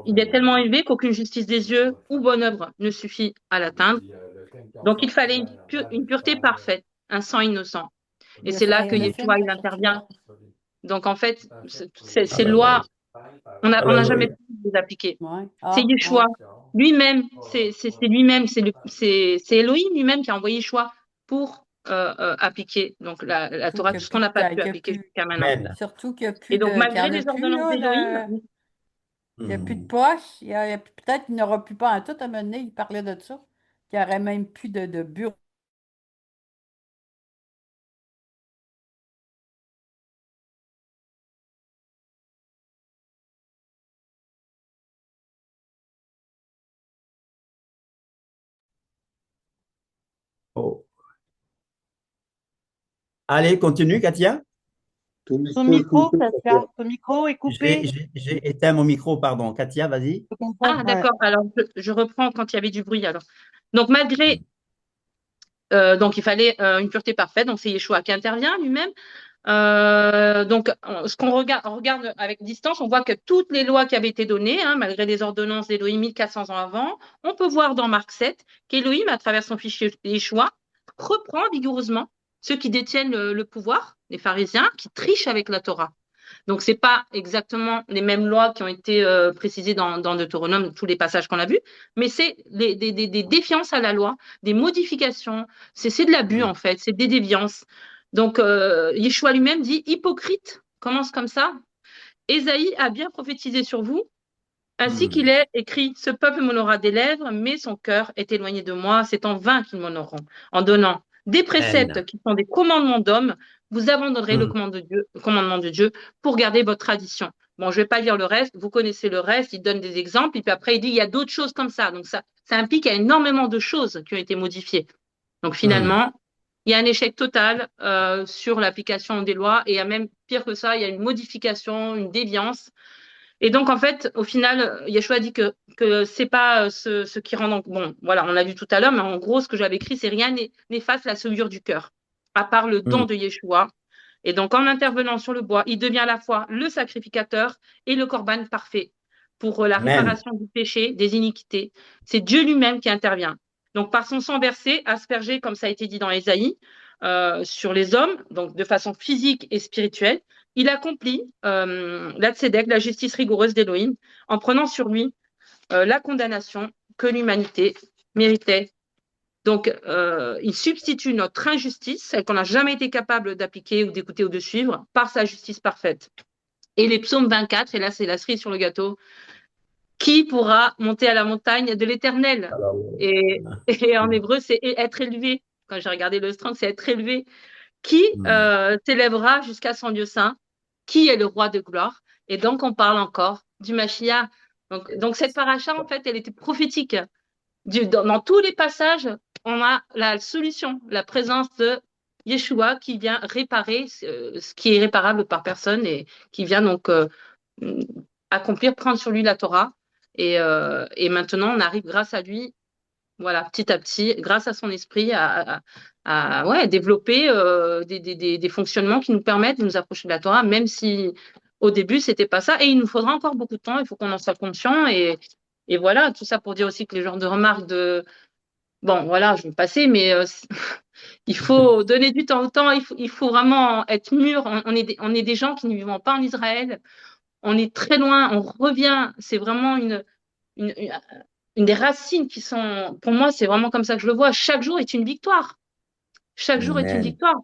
il est tellement élevé qu'aucune justice des yeux ou bonne œuvre ne suffit à l'atteindre. Donc, il fallait une pureté parfaite, un sang innocent. Et c'est là que Le film? Yeshua, il intervient. Donc, en fait, ces lois, Alléluia. on n'a jamais Alléluia. pu les appliquer. Ouais. C'est Ah, ouais. Yeshua lui-même, c'est lui-même, c'est Elohim lui-même qui a envoyé Yeshua pour appliquer donc la Surtout Torah, qu'il tout n'y a ce qu'on plus n'a pas pu qu'il y a appliquer plus, jusqu'à maintenant. Amen. surtout qu'il y a Et plus donc, qu'il y malgré en a les plus, ordonnances là, d'Élohim, il n'y a plus de Hmm. poche. Peut-être qu'il n'aura plus pas un tout à mener. Il parlait de ça. Qu'il n'y aurait même plus de bureau. Oh. Allez, continue, Katia. Ton Ton micro est micro, coupé, Katia. Katia, ton micro est J'ai coupé. j'ai éteint mon micro, pardon. Katia, vas-y. C'est comme ça, Ah, ouais. d'accord. Alors, je reprends quand il y avait du bruit alors. Donc, malgré, donc il fallait une pureté parfaite. Donc, c'est Yeshua qui intervient lui-même. Donc, ce qu'on regarde, on regarde avec distance, on voit que toutes les lois qui avaient été données, hein, malgré les ordonnances d'Élohim 1400 ans avant, on peut voir dans Marc 7 qu'Élohim, à travers son fils Yeshua, reprend vigoureusement ceux qui détiennent le pouvoir, les pharisiens, qui trichent avec la Torah. Donc, c'est pas exactement les mêmes lois qui ont été précisées dans Deutéronome, tous les passages qu'on a vus, mais c'est des défiances à la loi, des modifications. C'est de l'abus, en fait, c'est des déviances. Donc, Yeshua lui-même dit hypocrite, commence comme ça. Ésaïe a bien prophétisé sur vous, ainsi qu'il est écrit ce peuple m'honorera des lèvres, mais son cœur est éloigné de moi. C'est en vain qu'ils m'honoreront. En donnant des préceptes Amen. qui sont des commandements d'hommes, vous abandonnerez Mm. le commandement de Dieu pour garder votre tradition. Bon, je ne vais pas lire le reste, vous connaissez le reste, il donne des exemples, et puis après il dit il y a d'autres choses comme ça. Donc ça implique qu'il y a énormément de choses qui ont été modifiées. Donc Mm. finalement, il y a un échec total sur l'application des lois, et il y a même pire que ça, il y a une modification, une déviance. Et donc, en fait, au final, Yeshua dit que c'est pas ce qui rend. Donc, bon, voilà, on l'a vu tout à l'heure, mais en gros, ce que j'avais écrit, c'est rien n'efface la souillure du cœur, à part le don Mm. de Yeshua. Et donc, en intervenant sur le bois, il devient à la fois le sacrificateur et le corban parfait pour la Amen. réparation du péché, des iniquités. C'est Dieu lui-même qui intervient. Donc, par son sang versé, aspergé, comme ça a été dit dans Ésaïe, sur les hommes, donc de façon physique et spirituelle, il accomplit la tzedek, la justice rigoureuse d'Élohim, en prenant sur lui la condamnation que l'humanité méritait. Donc, il substitue notre injustice, celle qu'on n'a jamais été capable d'appliquer ou d'écouter ou de suivre, par sa justice parfaite. Et les psaumes 24, et là c'est la cerise sur le gâteau, qui pourra monter à la montagne de l'Éternel? Alors, Et en hébreu, c'est être élevé. Quand j'ai regardé le Strong, c'est être élevé. Qui mm. s'élèvera jusqu'à son lieu saint? Qui est le roi de gloire? Et donc, on parle encore du Mashiach. Donc cette paracha, en fait, elle était prophétique. Dans tous les passages, on a la solution, la présence de Yeshua qui vient réparer ce qui est réparable par personne et qui vient donc accomplir, prendre sur lui la Torah. Et maintenant, on arrive grâce à lui, voilà, petit à petit, grâce à son esprit, ouais, développer des fonctionnements qui nous permettent de nous approcher de la Torah, même si au début, c'était pas ça. Et il nous faudra encore beaucoup de temps, il faut qu'on en soit conscient. Et voilà, tout ça pour dire aussi que les genres de remarques de bon, voilà, je vais passer, mais il faut donner du temps au temps, il faut vraiment être mûr. On est des gens qui ne vivons pas en Israël, on est très loin, on revient. C'est vraiment une, une des racines qui sont, pour moi, c'est vraiment comme ça que je le vois. Chaque jour est une victoire. Chaque jour est une Amen. victoire.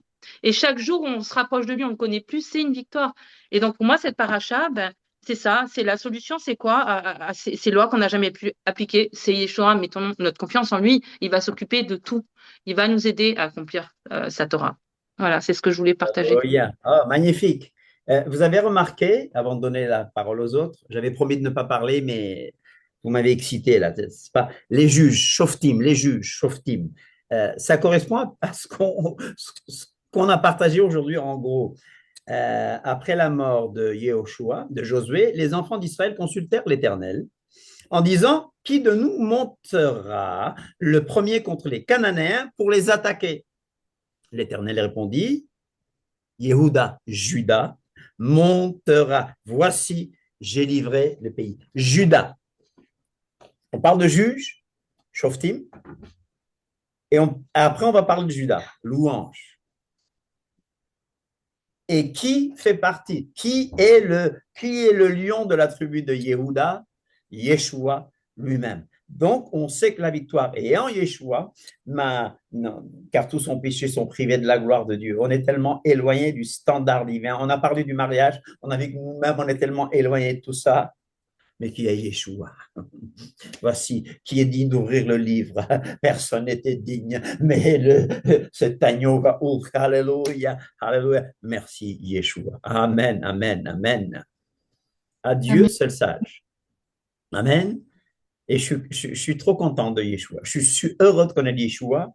Et chaque jour où on se rapproche de lui, on le connaît plus, c'est une victoire. Et donc, pour moi, cette paracha, ben, c'est ça, c'est la solution, c'est quoi à ces lois qu'on n'a jamais pu appliquer? C'est Yeshua, mettons notre confiance en lui, il va s'occuper de tout. Il va nous aider à accomplir sa Torah. Voilà, c'est ce que je voulais partager. Oh, yeah. Oh, magnifique. Vous avez remarqué, avant de donner la parole aux autres, j'avais promis de ne pas parler, mais vous m'avez excité là. C'est pas les juges, shoftim, les juges, shoftim. Ça correspond à ce qu'on a partagé aujourd'hui en gros. Après la mort de Yehoshua, de Josué, les enfants d'Israël consultèrent l'Éternel en disant, qui de nous montera le premier contre les Cananéens pour les attaquer? L'Éternel répondit, Yehuda, Juda, montera. Voici, j'ai livré le pays. Juda. On parle de juge, Shoftim, et après on va parler de Juda, louange. Et qui fait partie? Qui est le lion de la tribu de Yehuda? Yeshua lui-même. Donc, on sait que la victoire est en Yeshua, non, car tous sont péchés, sont privés de la gloire de Dieu. On est tellement éloigné du standard divin. On a parlé du mariage, on a vu que nous-mêmes, on est tellement éloigné de tout ça, mais qui est Yeshua. Voici, qui est digne d'ouvrir le livre. Personne n'était digne, mais cet agneau va ouvrir. Alléluia, alléluia. Merci, Yeshua. Amen, amen, amen. Adieu, Amen. seul sage. Amen. Et je suis trop content de Yeshua. Je suis heureux de connaître Yeshua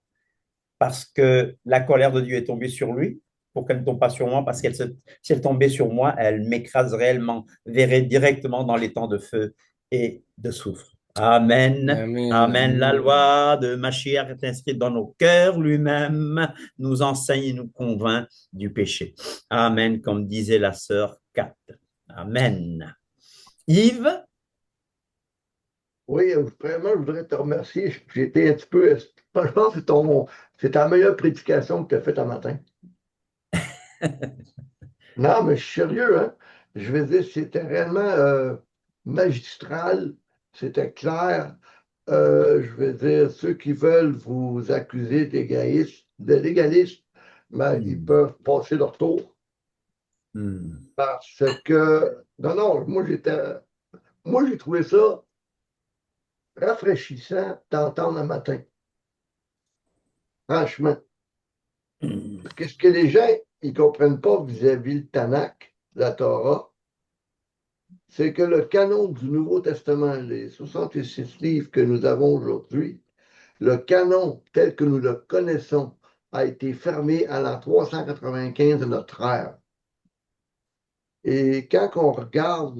parce que la colère de Dieu est tombée sur lui pour qu'elle ne tombe pas sur moi, parce que si elle tombait sur moi, elle m'écraserait, elle m'enverrait directement dans les temps de feu et de soufre. Amen. Amen. Amen. La loi de Mashiach est inscrite dans nos cœurs. Lui-même nous enseigne et nous convainc du péché. Amen, comme disait la sœur Kat. Amen. Yves? Oui, vraiment, je voudrais te remercier. J'ai été un petit peu. Je pense que c'est ta meilleure prédication que tu as faite un matin. Non, mais je suis sérieux, hein? Je veux dire, c'était réellement magistral, c'était clair. Je veux dire, ceux qui veulent vous accuser de légaliste, ben, ils peuvent passer leur tour. Parce que, non, non, moi, j'ai trouvé ça rafraîchissant d'entendre un matin. Franchement. Qu'est-ce que les gens ne comprennent pas vis-à-vis le Tanakh, la Torah, c'est que le canon du Nouveau Testament, les 66 livres que nous avons aujourd'hui, le canon tel que nous le connaissons a été fermé à l'an 395 de notre ère. Et quand on regarde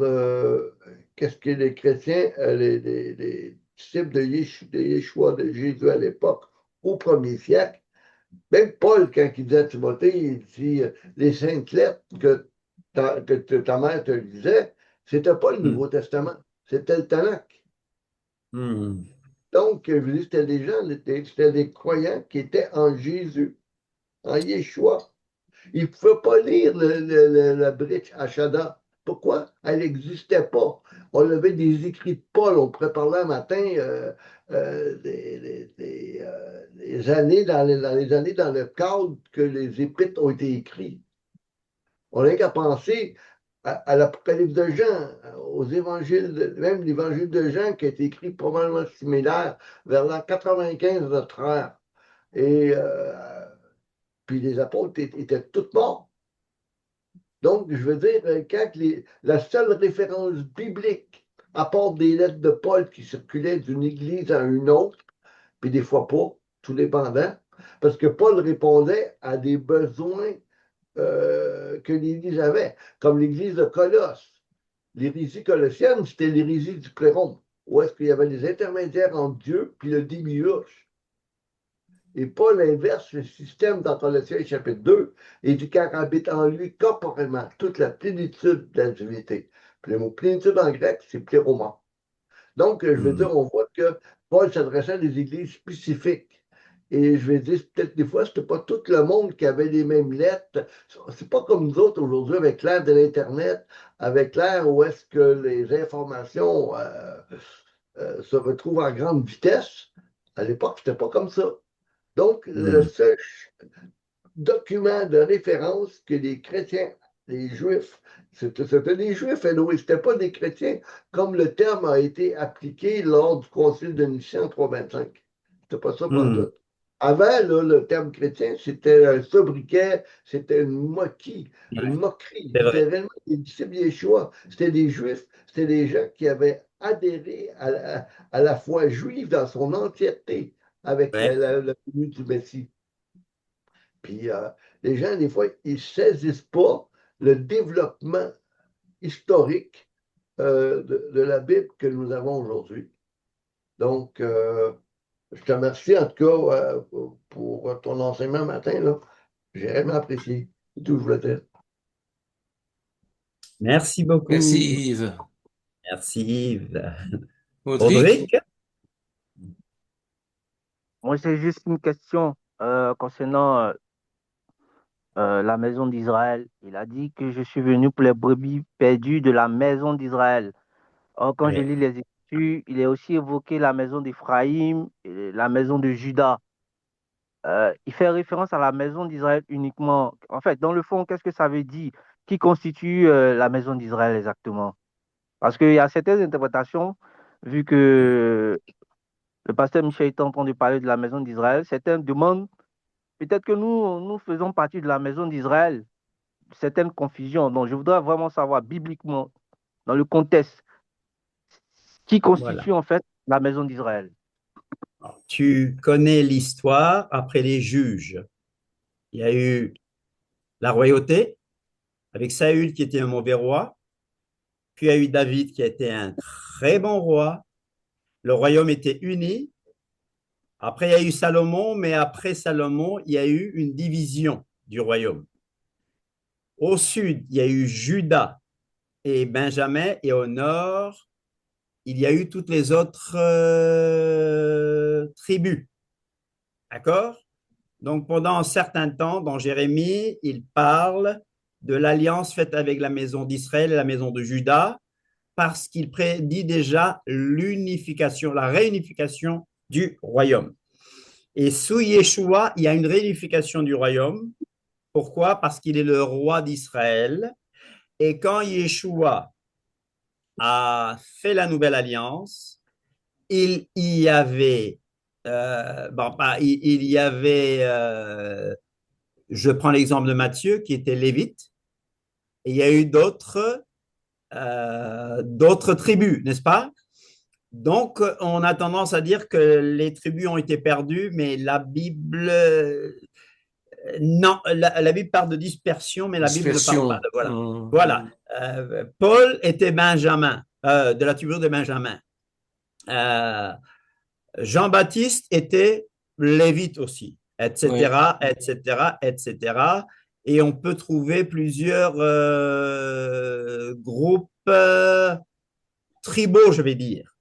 qu'est-ce que les chrétiens, les disciples de Yeshua, de Jésus à l'époque, au premier siècle, même Paul, quand il disait à Timothée, il dit les saintes lettres que ta mère te lisait, c'était pas le Nouveau Testament, c'était le Tanakh. Donc, je veux dire, c'était des gens, c'était des croyants qui étaient en Jésus, en Yeshua. Ils ne pouvaient pas lire la Brit Hachada. Pourquoi? Elle n'existait pas. On avait des écrits de Paul, on préparait le matin les années dans le cadre que les épîtres ont été écrits. On n'a qu'à penser à l'Apocalypse de Jean, aux évangiles, même l'évangile de Jean qui a été écrit probablement similaire vers l'an 95 de notre ère. Et puis les apôtres étaient tous morts. Donc, je veux dire, quand la seule référence biblique, à part des lettres de Paul qui circulaient d'une église à une autre, puis des fois pas, tout dépendant, parce que Paul répondait à des besoins que l'Église avait, comme l'Église de Colosse. L'hérésie colossienne, c'était l'hérésie du cléron, où est-ce qu'il y avait des intermédiaires entre Dieu puis le démiurge. Et Paul inverse le système dans Colossiens chapitre 2 et dit car habite en lui corporellement toute la plénitude de la divinité. Puis le mot plénitude en grec, c'est pléroma. Donc, je veux dire, on voit que Paul s'adressait à des églises spécifiques. Et je vais dire, peut-être des fois, c'était pas tout le monde qui avait les mêmes lettres. C'est pas comme nous autres aujourd'hui avec l'ère de l'Internet, avec l'ère où est-ce que les informations se retrouvent en grande vitesse. À l'époque, c'était pas comme ça. Donc, le seul document de référence que les chrétiens, les juifs, c'était des juifs, ce n'était pas des chrétiens, comme le terme a été appliqué lors du concile de Nicée en 325. C'était pas ça pour tout. Avant, là, le terme chrétien, c'était un sobriquet, c'était une moquerie. C'était réellement des disciples Yeshua. C'était des juifs, c'était des gens qui avaient adhéré à la foi juive dans son entièreté avec la venue du Messie. Puis les gens, des fois, ils ne saisissent pas le développement historique de la Bible que nous avons aujourd'hui. Donc, je te remercie en tout cas pour ton enseignement matin. Là. J'ai vraiment apprécié. C'est tout, je voulais dire. Merci beaucoup. Merci Yves. Merci Yves. Audric? Moi, c'est juste une question concernant la maison d'Israël. Il a dit que je suis venu pour les brebis perdues de la maison d'Israël. Or, quand je lis les Écritures, il est aussi évoqué la maison d'Éphraïm et la maison de Juda. Il fait référence à la maison d'Israël uniquement. En fait, dans le fond, qu'est-ce que ça veut dire? Qui constitue la maison d'Israël exactement? Parce qu'il y a certaines interprétations, vu que le pasteur Michel est en train de parler de la maison d'Israël, certains demandent peut-être que nous faisons partie de la maison d'Israël, certaines confusions. Donc, je voudrais vraiment savoir bibliquement, dans le contexte, qui constitue en fait la maison d'Israël. Tu connais l'histoire après les juges. Il y a eu la royauté, avec Saül qui était un mauvais roi, puis il y a eu David qui a été un très bon roi. Le royaume était uni. Après, il y a eu Salomon, mais après Salomon, il y a eu une division du royaume. Au sud, il y a eu Juda et Benjamin, et au nord, il y a eu toutes les autres tribus. D'accord? Donc, pendant un certain temps, dans Jérémie, il parle de l'alliance faite avec la maison d'Israël et la maison de Juda, parce qu'il prédit déjà l'unification, la réunification du royaume. Et sous Yeshua, il y a une réunification du royaume. Pourquoi? Parce qu'il est le roi d'Israël. Et quand Yeshua a fait la nouvelle alliance, il y avait, il y avait, je prends l'exemple de Matthieu qui était lévite, et il y a eu d'autres tribus, n'est-ce pas? Donc, on a tendance à dire que les tribus ont été perdues, mais la Bible, non, la Bible parle de dispersion, mais la Bible ne parle pas Dispersion. de, voilà. Voilà. Paul était Benjamin, de la tribu de Benjamin. Jean-Baptiste était lévite aussi, etc., Oui. etc., etc. Et on peut trouver plusieurs groupes tribaux, je vais dire.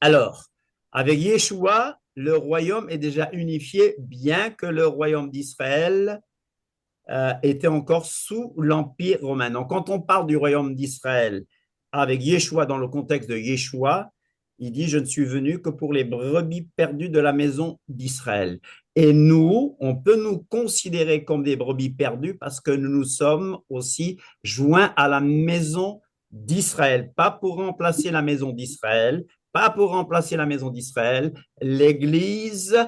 Alors, avec Yeshua, le royaume est déjà unifié, bien que le royaume d'Israël était encore sous l'Empire romain. Donc, quand on parle du royaume d'Israël avec Yeshua dans le contexte de Yeshua, il dit, je ne suis venu que pour les brebis perdues de la maison d'Israël. Et nous, on peut nous considérer comme des brebis perdues parce que nous nous sommes aussi joints à la maison d'Israël, pas pour remplacer la maison d'Israël, pas pour remplacer la maison d'Israël, l'Église,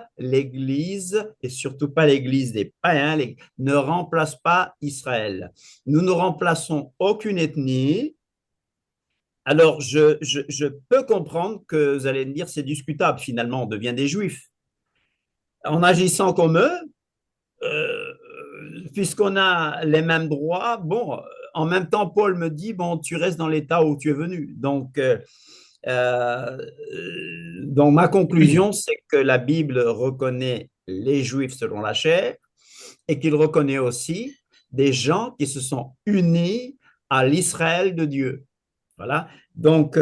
et surtout pas l'Église des païens, ne remplace pas Israël. Nous ne remplaçons aucune ethnie. Alors, je peux comprendre que vous allez me dire c'est discutable, finalement, on devient des juifs. En agissant comme eux, euh, puisqu'on a les mêmes droits, bon, en même temps, Paul me dit, bon, tu restes dans l'état où tu es venu. Donc ma conclusion, c'est que la Bible reconnaît les Juifs selon la chair et qu'il reconnaît aussi des gens qui se sont unis à l'Israël de Dieu. Voilà. Donc,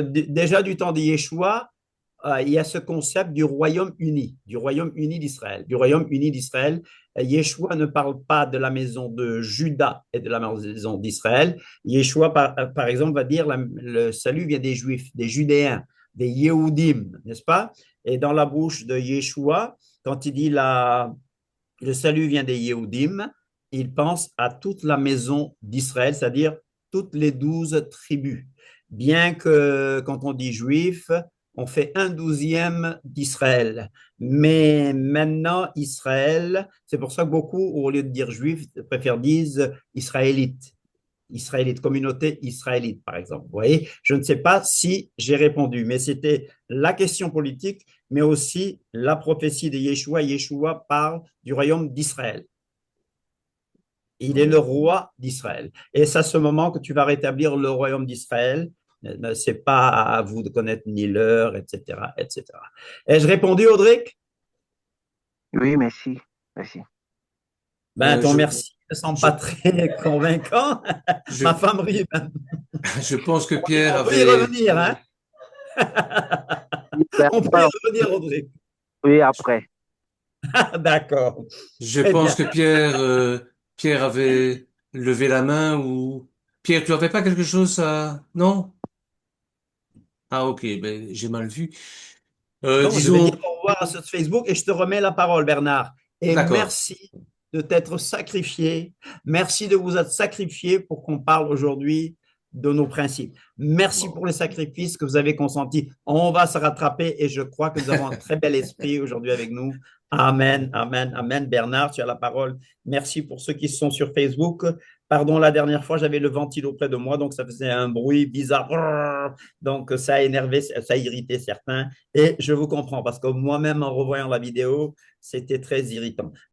déjà du temps de Yeshua, il y a ce concept du royaume uni d'Israël. Du royaume uni d'Israël, Yeshua ne parle pas de la maison de Juda et de la maison d'Israël. Yeshua, par exemple, va dire le salut vient des Juifs, des Judéens, des Yehudim, n'est-ce pas? Et dans la bouche de Yeshua, quand il dit le salut vient des Yehudim, il pense à toute la maison d'Israël, c'est-à-dire toutes les 12 tribus. Bien que quand on dit juif, on fait 1/12 d'Israël. Mais maintenant, Israël, c'est pour ça que beaucoup, au lieu de dire juif, préfèrent dire israélite. Israélite, communauté israélite, par exemple. Vous voyez, je ne sais pas si j'ai répondu, mais c'était la question politique, mais aussi la prophétie de Yeshua. Yeshua parle du royaume d'Israël. Il est le roi d'Israël. Et c'est à ce moment que tu vas rétablir le royaume d'Israël. Ce n'est pas à vous de connaître ni l'heure, etc., etc. Ai-je répondu, Audric? Oui, merci. Merci. Ben, ton Je, merci ne semble je, pas très convaincant. Ma je, femme rit même. je pense que Pierre On peut y avait, revenir, hein? Oui, ben, On peut y revenir, Audric. oui, après. D'accord. je Très pense bien. que Pierre avait levé la main ou Pierre, tu n'avais pas quelque chose à, non? Ah, ok, ben, j'ai mal vu. Bon, je vais dire Disons, au revoir sur Facebook et je te remets la parole, Bernard. Et d'accord. merci de t'être sacrifié. Merci de vous être sacrifié pour qu'on parle aujourd'hui de nos principes. Merci Bon. pour les sacrifices que vous avez consentis. On va se rattraper et je crois que nous avons un très bel esprit aujourd'hui avec nous. Amen, amen, amen. Bernard, tu as la parole. Merci pour ceux qui sont sur Facebook. Pardon, la dernière fois, j'avais le ventilo près de moi, donc ça faisait un bruit bizarre. Donc, ça a énervé, ça a irrité certains. Et je vous comprends parce que moi-même, en revoyant la vidéo, c'était très irritant.